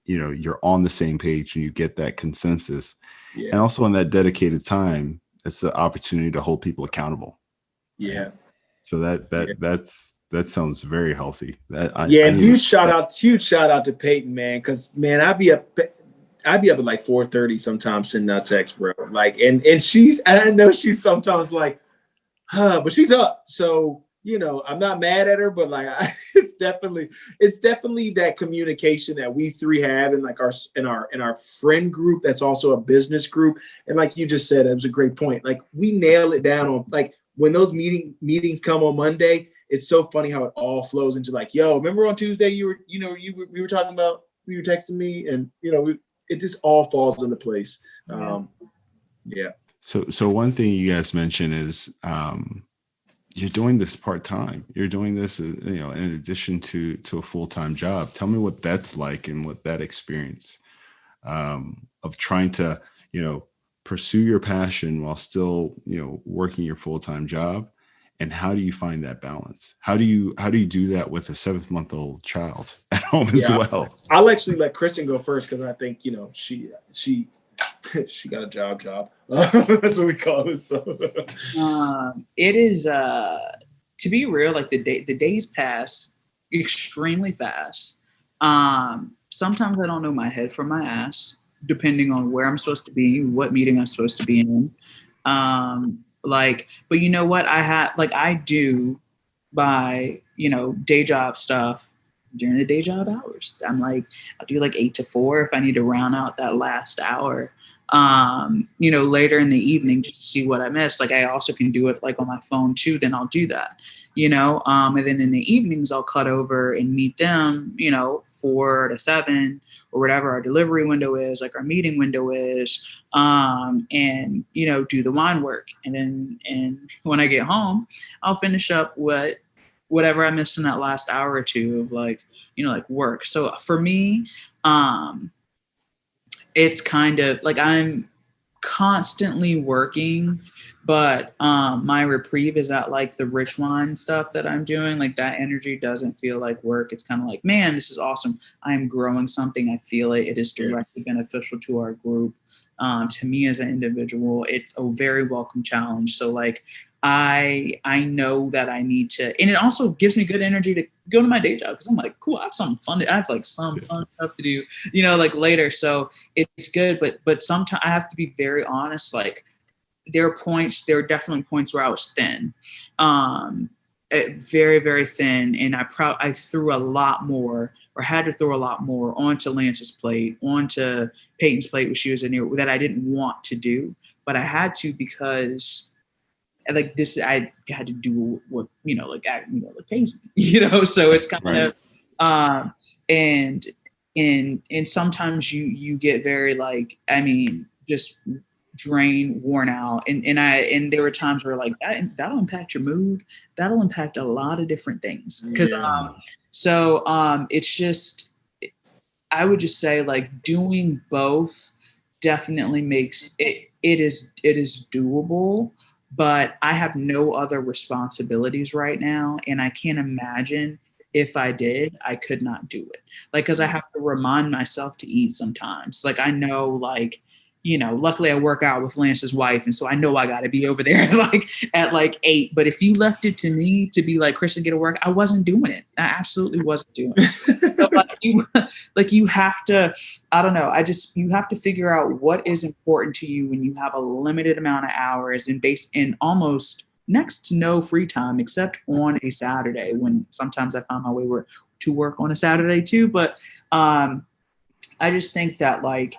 you know, you're on the same page and you get that consensus. And also, in that dedicated time, it's the opportunity to hold people accountable. So that sounds very healthy. Huge shout out to Peyton, man, because, man, I'd be up at like 4:30 sometimes sending out texts, bro. Like, and I know she's sometimes like, but she's up. So I'm not mad at her, but like it's definitely that communication that we three have in like our friend group that's also a business group. And like you just said, it was a great point. Like we nail it down on like when those meetings come on Monday, it's so funny how it all flows into like, yo, remember on Tuesday we were talking about, you were texting me, and it just all falls into place. Yeah. So one thing you guys mentioned is you're doing this part-time. You're doing this, in addition to a full-time job. Tell me what that's like and what that experience of trying to, pursue your passion while still, working your full-time job. And how do you find that balance? How do you do that with a 7-month-old child at home as well? I'll actually let Kristen go first, because I think, she got a job. That's what we call it. So it is to be real, like the days pass extremely fast. Sometimes I don't know my head from my ass, depending on where I'm supposed to be, what meeting I'm supposed to be in. But you know what? I do by, day job stuff during the day job hours. I'll do like 8 to 4 if I need to round out that last hour. Later in the evening, just to see what I missed. Like I also can do it like on my phone too, then I'll do that, and then in the evenings I'll cut over and meet them, 4 to 7 or whatever our delivery window is, like our meeting window is, and, do the wine work. And when I get home, I'll finish up whatever I missed in that last hour or two of like work. So for me, it's kind of like I'm constantly working, but my reprieve is at like the RichWine stuff that I'm doing. Like that energy doesn't feel like work. It's kind of like, man, this is awesome. I'm growing something. I feel it. It is directly beneficial to our group. To me as an individual, it's a very welcome challenge. So like I know that I need to, and it also gives me good energy to go to my day job, because I'm like, cool, I have something fun. I have like some fun stuff to do, like later. So it's good, but sometimes I have to be very honest. Like there are definitely points where I was thin, very, very thin, and I threw a lot more, or had to throw a lot more onto Lance's plate, onto Peyton's plate when she was in here, that I didn't want to do, but I had to, because like this, I had to do what, like pays me, so it's kind of, and sometimes you get very like, just drained, worn out. And there were times where like that'll impact your mood. That'll impact a lot of different things. It's just, I would just say like doing both definitely makes it is doable. But I have no other responsibilities right now. And I can't imagine if I did, I could not do it. Like, cause I have to remind myself to eat sometimes. Like, I know, like, luckily I work out with Lance's wife. And so I know I got to be over there at like 8. But if you left it to me to be like, Kristen, get to work, I wasn't doing it. I absolutely wasn't doing it. So you have to, I don't know. You have to figure out what is important to you when you have a limited amount of hours and almost next to no free time, except on a Saturday, when sometimes I find my way to work on a Saturday too. But I just think that like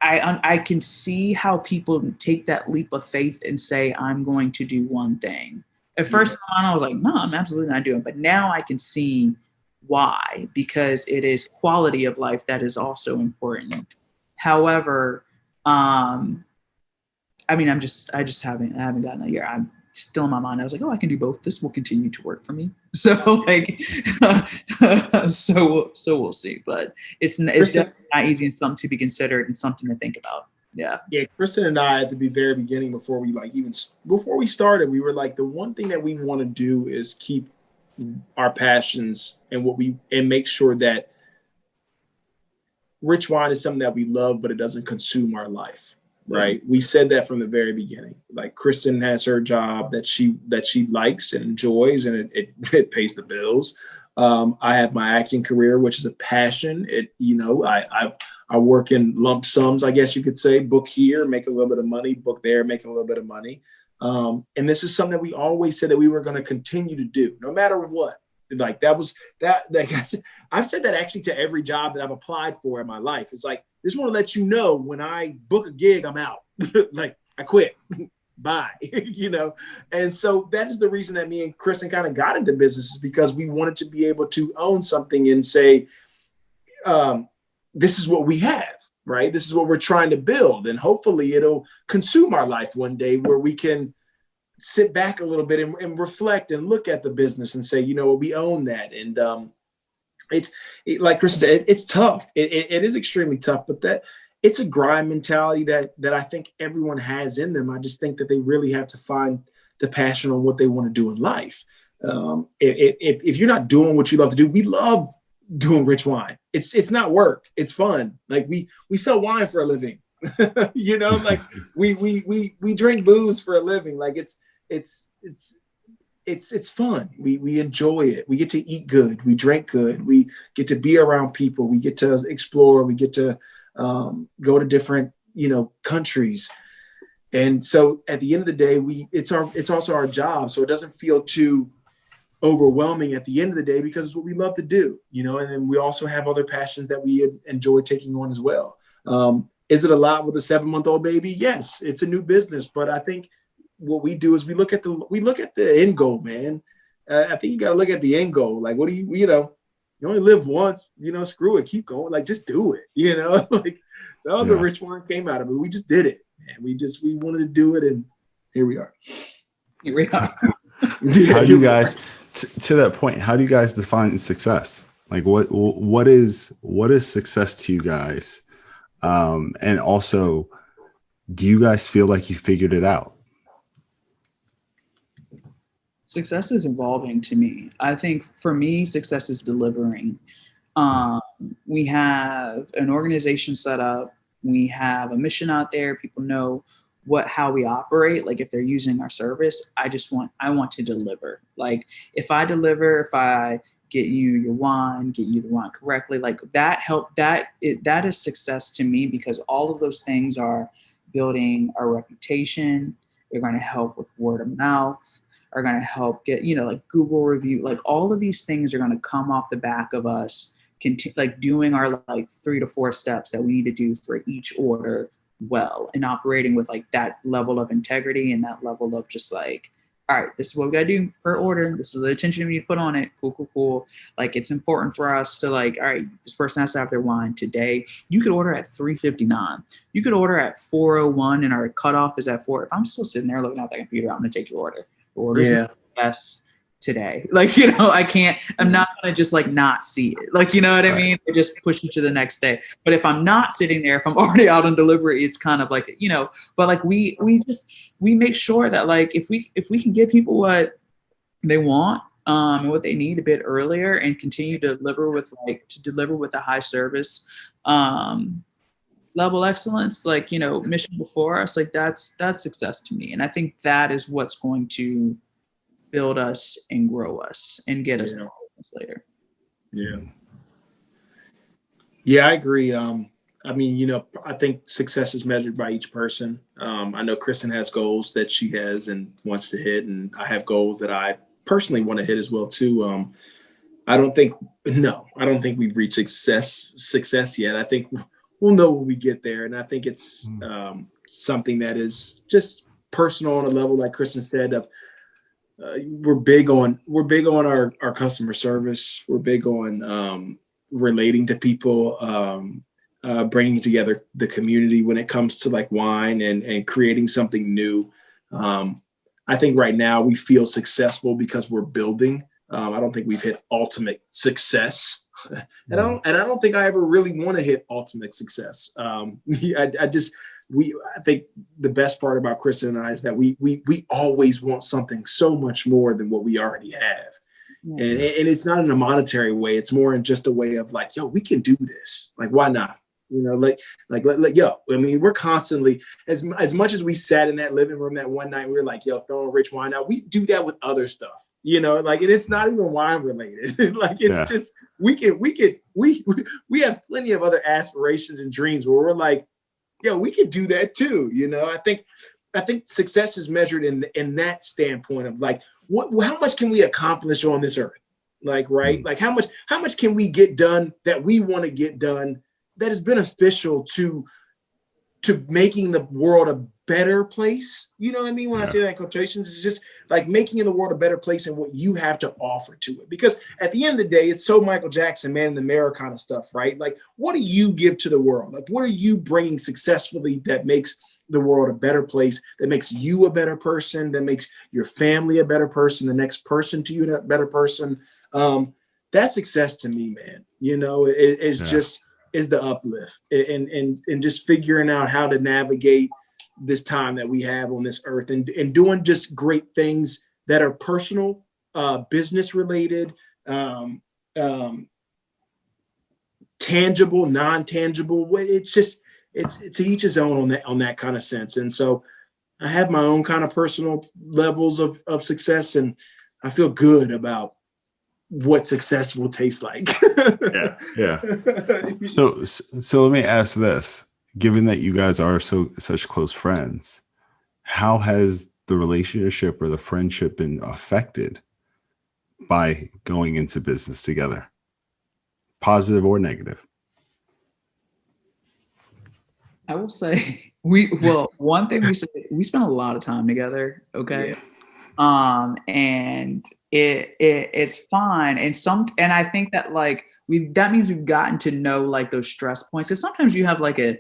I can see how people take that leap of faith and say, I'm going to do one thing. At first, I was like, no, I'm absolutely not doing it. But now I can see why, because it is quality of life that is also important. However, I just haven't gotten that yet. I'm still in my mind. I was like, oh, I can do both. This will continue to work for me. So like, so we'll see. But it's definitely not easy, and something to be considered and something to think about. Yeah. Kristen and I, at the very beginning, before we started, we were like, the one thing that we want to do is keep our passions and make sure that RichWine is something that we love, but it doesn't consume our life. Right. We said that from the very beginning. Like Kristen has her job that she likes and enjoys, and it pays the bills. I have my acting career, which is a passion. I work in lump sums, I guess you could say. Book here, make a little bit of money. Book there, make a little bit of money. And this is something that we always said that we were going to continue to do, no matter what. Like I've said that actually to every job that I've applied for in my life. It's like, just want to let you know, when I book a gig, I'm out. Like, I quit. Bye. And so that is the reason that me and Kristen kind of got into business, is because we wanted to be able to own something and say, this is what we have, right? This is what we're trying to build. And hopefully it'll consume our life one day, where we can sit back a little bit and reflect and look at the business and say, we own that. And like Chris said, it's tough. It is extremely tough, but it's a grind mentality that I think everyone has in them. I just think that they really have to find the passion on what they want to do in life. If you're not doing what you love to do, we love doing RichWine. It's not work. It's fun. Like we sell wine for a living. Like we drink booze for a living. Like it's fun. We enjoy it. We get to eat good. We drink good. We get to be around people. We get to explore. We get to go to different countries. And so at the end of the day, it's also our job. So it doesn't feel too overwhelming at the end of the day, because it's what we love to do. And then we also have other passions that we enjoy taking on as well. Is it a lot with a 7-month-old baby? Yes, it's a new business, but I think what we do is we look at the end goal, man. I think you got to look at the end goal. Like, what do you only live once, screw it, keep going. Like, just do it, like that was a RichWine came out of it. We just did it, man. We wanted to do it. And here we are. How do you guys, to that point, how do you guys define success? Like what is success to you guys? And also, do you guys feel like you figured it out? Success is evolving to me. I think for me, success is delivering. We have an organization set up. We have a mission out there. People know how we operate. Like, if they're using our service, I want to deliver. Like, if I get you your wine, get you the wine correctly, like that is success to me, because all of those things are building our reputation. They're going to help with word of mouth, are going to help get, like Google review, like all of these things are going to come off the back of us, like doing our 3 to 4 steps that we need to do for each order well, and operating with like that level of integrity and that level of just like, all right, this is what we gotta do per order. This is the attention we need to put on it. Cool. Like, it's important for us to like, all right, this person has to have their wine today. You could order at 3:59. You could order at 4:01, and our cutoff is at 4. If I'm still sitting there looking at that computer, I'm gonna take your order. The order's yes today. Like, I'm not gonna just like not see it. Like, you know what I mean? I just push you to the next day. But if I'm not sitting there, if I'm already out on delivery, it's kind of like, but like we make sure that like if we can give people what they want and what they need a bit earlier, and continue to deliver with a high service level excellence, like, mission before us, like that's success to me. And I think that is what's going to build us and grow us and get us later. Yeah, I agree. I think success is measured by each person. I know Kristen has goals that she has and wants to hit, and I have goals that I personally want to hit as well too. I don't think we've reached success yet. I think we'll know when we get there, and I think it's something that is just personal on a level, like Kristen said, of we're big on our customer service. We're big on relating to people, bringing together the community when it comes to like wine and creating something new. I think right now we feel successful because we're building. I don't think we've hit ultimate success. And I don't think I ever really want to hit ultimate success. I think the best part about Kristen and I is that we always want something so much more than what we already have. And it's not in a monetary way. It's more in just a way of like, yo, we can do this. Like, why not? Yo, I mean, we're constantly, as much as we sat in that living room that one night, we were like, yo, throwing RichWine out. We do that with other stuff, and it's not even wine related. Like, it's just, we have plenty of other aspirations and dreams where we're like, yo, we could do that too. I think I think success is measured in that standpoint of like, how much can we accomplish on this earth? Like, right? Like how much can we get done that we want to get done that is beneficial to making the world a better place? You know what I mean? When I say that in quotations, it's just like making the world a better place and what you have to offer to it. Because at the end of the day, it's so Michael Jackson, man in the mirror kind of stuff, right? Like, what do you give to the world? Like, what are you bringing successfully that makes the world a better place, that makes you a better person, that makes your family a better person, the next person to you a better person? That's success to me, man. You know, it's just is the uplift and just figuring out how to navigate this time that we have on this earth and doing just great things that are personal, business related, tangible, non-tangible. It's just, it's to each his own on that kind of sense. And so I have my own kind of personal levels of success, and I feel good about what success will taste like. Yeah. So let me ask this: given that you guys are such close friends, how has the relationship or the friendship been affected by going into business together, positive or negative? I will say one thing we spent a lot of time together. Okay. Yeah. And it's fine. And I think that like that means we've gotten to know like those stress points. Cause sometimes you have like a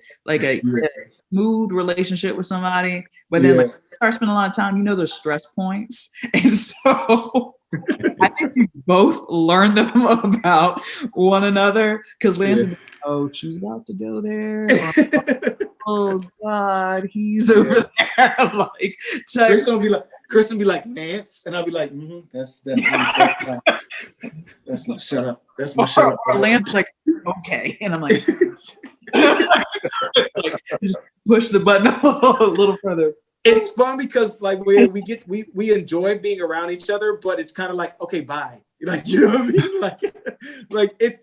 smooth relationship with somebody, but then like you start spending a lot of time, you know, those stress points. And so I think we both learned them about one another. Cause Lance would be, oh, she's about to go there. Oh God, he's over there. Like, Kristen be like, Lance, and I'll be like, that's my shut up. That's my shut up. Or Lance like, okay, and I'm like, just push the button a little further. It's fun because like we enjoy being around each other, but it's kind of like, okay, bye. Like, you know what I mean? Like it's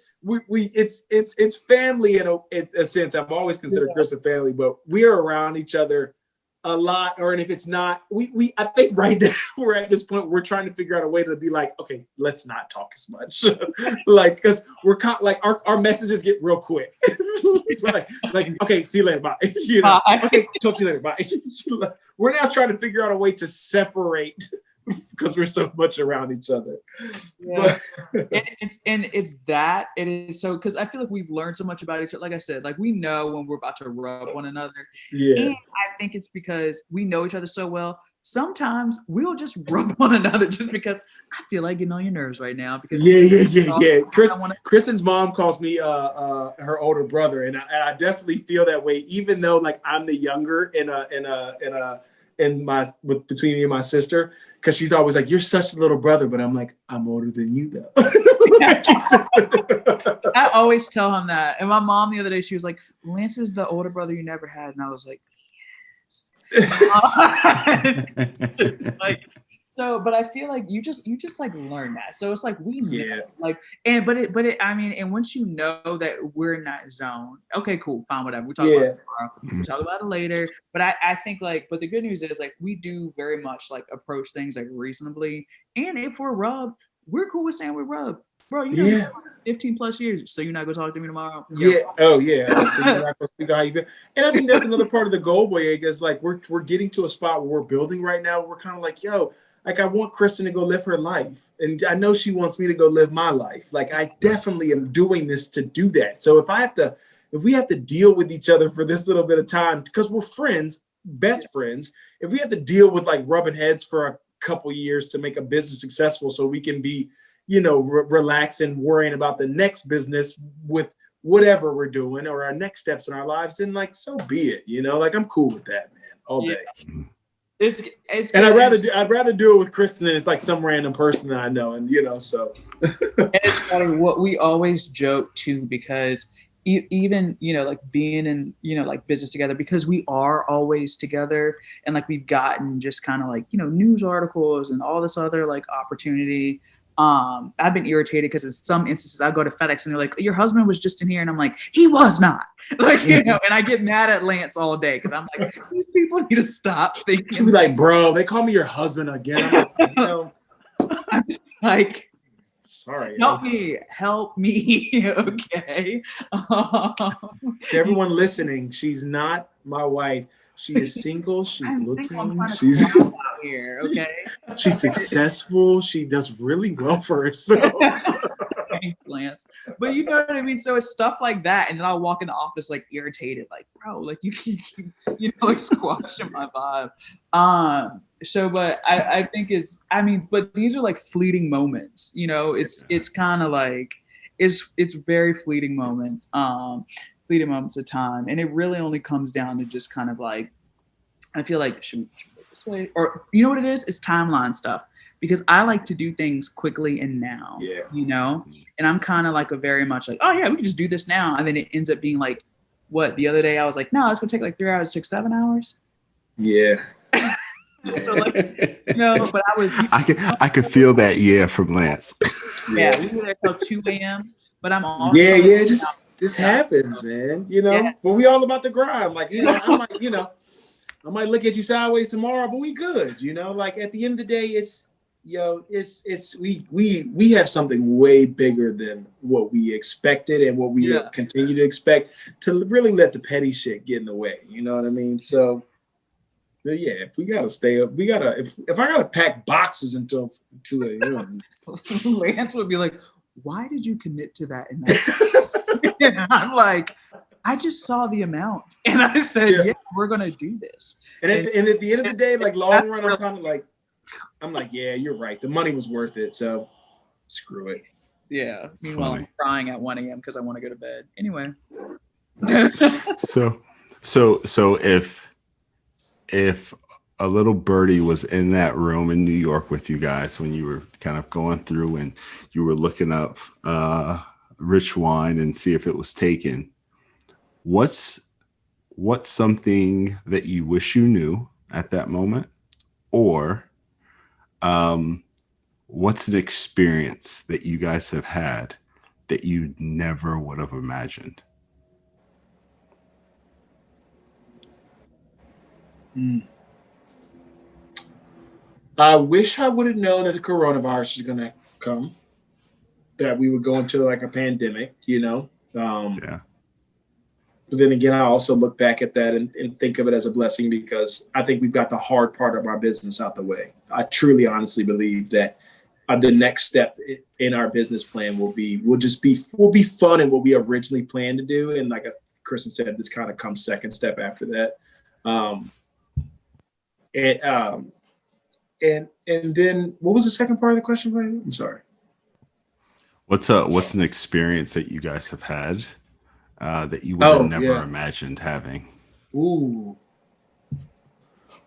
it's family in a sense. I've always considered Kristen family, but we're around each other a lot. Or, and if it's not, I think right now we're at this point, we're trying to figure out a way to be like, okay, let's not talk as much. Like, because we're like our messages get real quick. like, okay, see you later, bye. You know, okay, talk to you later, bye. We're now trying to figure out a way to separate because we're so much around each other. Yeah. It is so, because I feel like we've learned so much about each other. Like I said, like we know when we're about to rub one another. Yeah. And I think it's because we know each other so well. Sometimes we'll just rub one another just because I feel like getting on your nerves right now. Because Kristen's mom calls me her older brother, and I definitely feel that way. Even though like I'm the younger between me and my sister, because she's always like, "You're such a little brother," but I'm like, "I'm older than you, though." I always tell him that. And my mom the other day, she was like, "Lance is the older brother you never had," and I was like, "Yes." So, but I feel like you just like learn that. So it's like we know, like, and once you know that we're in that zone, okay, cool, fine, whatever. We'll talk about it tomorrow. We'll talk about it later. But I think like, but the good news is like we do very much like approach things like reasonably. And if we're rubbed, we're cool with saying we're rubbed. Bro, you know, 15 plus years, so you're not gonna talk to me tomorrow? Yeah. Oh yeah. So you're not gonna speak how you feel. And I think that's another part of the goal, Boyega, is like we're getting to a spot where we're building right now. We're kind of like, yo, like I want Kristen to go live her life, and I know she wants me to go live my life. Like I definitely am doing this to do that. So if we have to deal with each other for this little bit of time, because we're friends, best friends, if we have to deal with like rubbing heads for a couple years to make a business successful, so we can be, you know, relax and worrying about the next business with whatever we're doing or our next steps in our lives, then like so be it. You know, like I'm cool with that, man, all day. It's and I'd rather do it with Kristen than it's like some random person that I know, and you know, so. And it's funny what we always joke too, because even, you know, like being in, you know, like business together, because we are always together, and like we've gotten just kind of like, you know, news articles and all this other like opportunity I've been irritated because in some instances I go to FedEx and they're like, your husband was just in here. And I'm like, he was not. Like, you know, and I get mad at Lance all day because I'm like, these people need to stop thinking. She'll be like, bro, they call me your husband again. I'm like, you know, I'm just like, sorry. Help me. Okay. To everyone listening, she's not my wife. She is single. She's looking. She's out here. Okay. She's successful. She does really well for herself. Thanks, Lance. But you know what I mean? So it's stuff like that. And then I'll walk in the office like irritated, like, bro, like you keep, you know, like squashing my vibe. So, but I think but these are like fleeting moments, you know, it's kind of like, it's very fleeting moments of time. And it really only comes down to just kind of like, I feel like, should we go this way? Or you know what it is? It's timeline stuff. Because I like to do things quickly and now, you know? And I'm kind of like a very much like, oh yeah, we can just do this now. And then it ends up being like, what, the other day I was like, no, it's gonna take like 3 hours, 6, 7 hours. Yeah. So like, you know, but I could feel that from Lance. Yeah, we were there till 2 a.m. But I'm also it just happens, man. You know, but we all about the grind. Like, you know, I might look at you sideways tomorrow, but we good. You know, like at the end of the day, we have something way bigger than what we expected and what we continue to expect, to really let the petty shit get in the way. You know what I mean? So. Yeah, if we gotta stay up, if I gotta pack boxes until 2 a.m. Lance would be like, why did you commit to that? And I'm like, I just saw the amount. And I said, we're gonna do this. And at the end of the day, like long run, I'm kind of like, yeah, you're right. The money was worth it. So screw it. Yeah. Meanwhile, I'm crying at 1 a.m. because I want to go to bed. Anyway. So if a little birdie was in that room in New York with you guys when you were kind of going through and you were looking up RichWine and see if it was taken, what's something that you wish you knew at that moment, or what's an experience that you guys have had that you never would have imagined? I wish I would have known that the coronavirus was going to come, that we would go into like a pandemic, you know? But then again, I also look back at that and think of it as a blessing, because I think we've got the hard part of our business out the way. I truly, honestly believe that the next step in our business plan will be fun and what we originally planned to do. And like Kristen said, this kind of comes second step after that. And then what was the second part of the question, Brian? I'm sorry. What's an experience that you guys have had that you would have never imagined having? Ooh.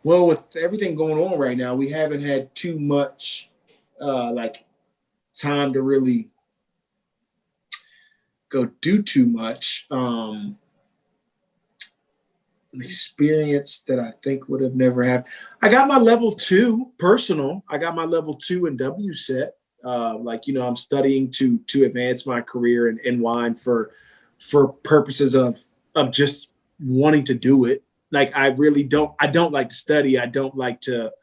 Well, with everything going on right now, we haven't had too much like time to really go do too much. Experience that I think would have never happened. I got my level 2 personal. I got my level 2 in WSET. I'm studying to advance my career in wine for purposes of just wanting to do it. Like I don't like to study. I don't like to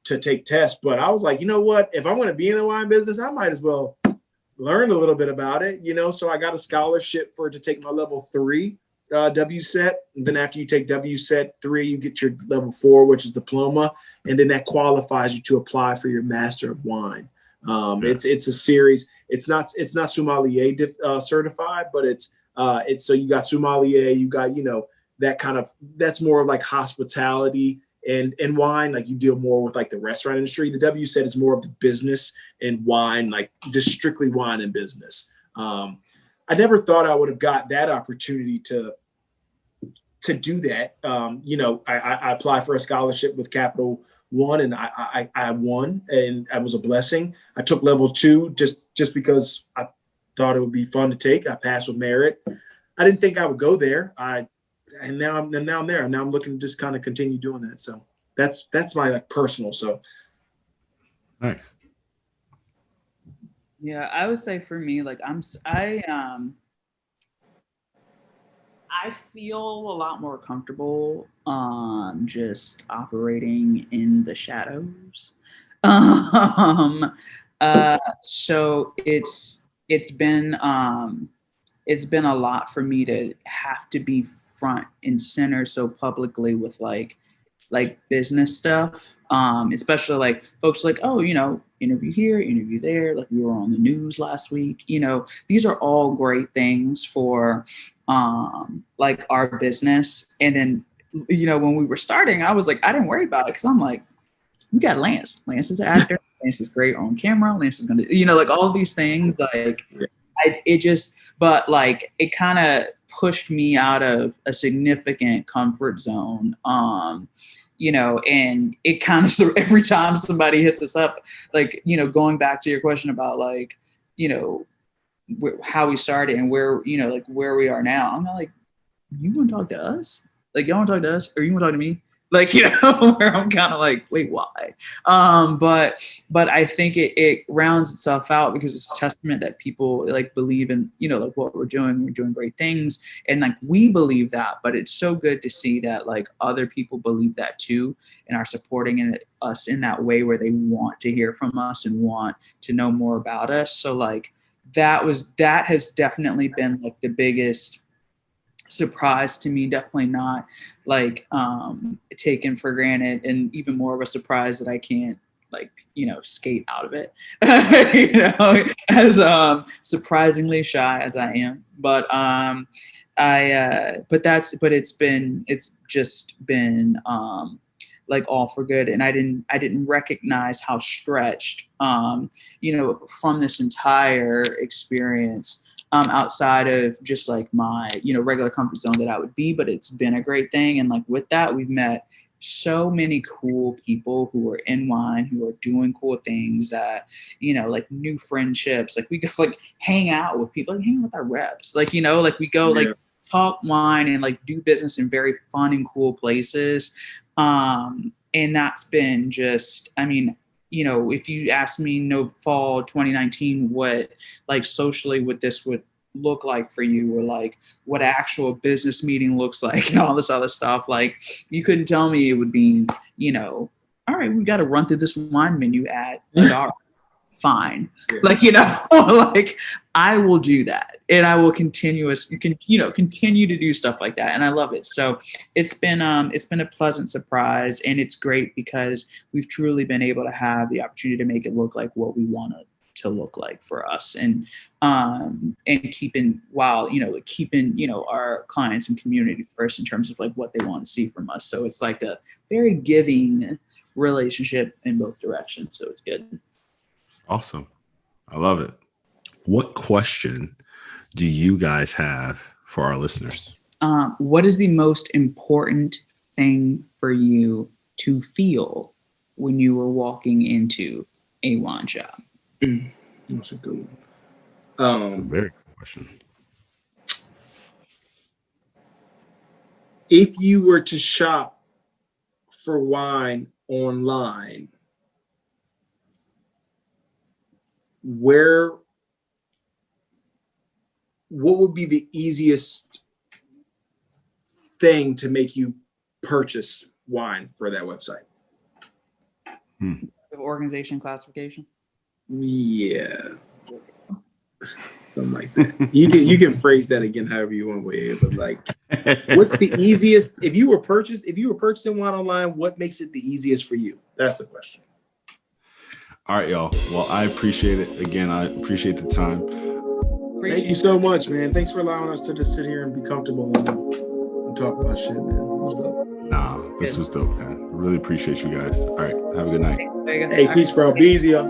take tests, but I was like, you know what? If I'm going to be in the wine business, I might as well learn a little bit about it, you know? So I got a scholarship to take my level 3 WSET. And then after you take WSET 3, you get your level 4, which is diploma. And then that qualifies you to apply for your Master of Wine. It's a series. It's not sommelier certified, but it's so you got sommelier, you got, you know, that's more like hospitality and wine. Like you deal more with like the restaurant industry. The WSET is more of the business and wine, like just strictly wine and business. I never thought I would have got that opportunity to do that. I applied for a scholarship with Capital One, and I won, and that was a blessing. I took level 2 just because I thought it would be fun to take. I passed with merit. I didn't think I would go there. And now I'm there. And now I'm looking to just kind of continue doing that. So that's my personal. So nice. Yeah, I would say for me, like I feel a lot more comfortable just operating in the shadows. Um so it's been a lot for me to have to be front and center so publicly with like business stuff, especially like folks like, oh, interview here, interview there, like we were on the news last week. These are all great things for like our business. And then when we were starting, I was like, I didn't worry about it because I'm like, we got Lance is an actor, Lance is great on camera, Lance is gonna like all of these things. Like but like it kind of pushed me out of a significant comfort zone. And it kind of, so every time somebody hits us up, like, going back to your question about like, how we started and where, like where we are now, I'm not like, you want to talk to us? Like, y'all want to talk to us or you want to talk to me? Like, where I'm kind of like, wait, why? But I think it rounds itself out because it's a testament that people like believe in, like what we're doing great things. And like, we believe that, but it's so good to see that like other people believe that too and are supporting us in that way where they want to hear from us and want to know more about us. So like, that has definitely been like the biggest surprise to me, definitely not like taken for granted, and even more of a surprise that I can't like skate out of it. As surprisingly shy as I am, but it's just been like all for good, and I didn't recognize how stretched from this entire experience, outside of just like my regular comfort zone that I would be. But it's been a great thing, and like with that, we've met so many cool people who are in wine, who are doing cool things, that like new friendships. Like we go like hang out with people, like hang out with our reps, like like we go like talk wine and like do business in very fun and cool places. And that's been just, I mean, if you ask me fall 2019, what like socially what this would look like for you, or like what actual business meeting looks like and all this other stuff, like you couldn't tell me it would be, all right, we got to run through this wine menu at $1. Fine. Like, like I will do that, and I will continue to do stuff like that. And I love it. So it's been a pleasant surprise, and it's great because we've truly been able to have the opportunity to make it look like what we want it to look like for us, and keeping our clients and community first in terms of like what they want to see from us. So it's like a very giving relationship in both directions. So it's good. Awesome. I love it. What question do you guys have for our listeners? What is the most important thing for you to feel when you were walking into a wine shop? That's a good one. That's a very good question. If you were to shop for wine online, what would be the easiest thing to make you purchase wine for that website? Organization classification? Yeah. Something like that. You can phrase that again however you want, but like, what's the easiest if you were purchasing wine online, what makes it the easiest for you? That's the question. All right, y'all. Well, I appreciate it. Again, I appreciate the time. Thank you so much, man. Thanks for allowing us to just sit here and be comfortable and talk about shit, man. It was dope. This was dope, man. Really appreciate you guys. All right. Have a good night. Hey, peace, bro. Be easy, y'all.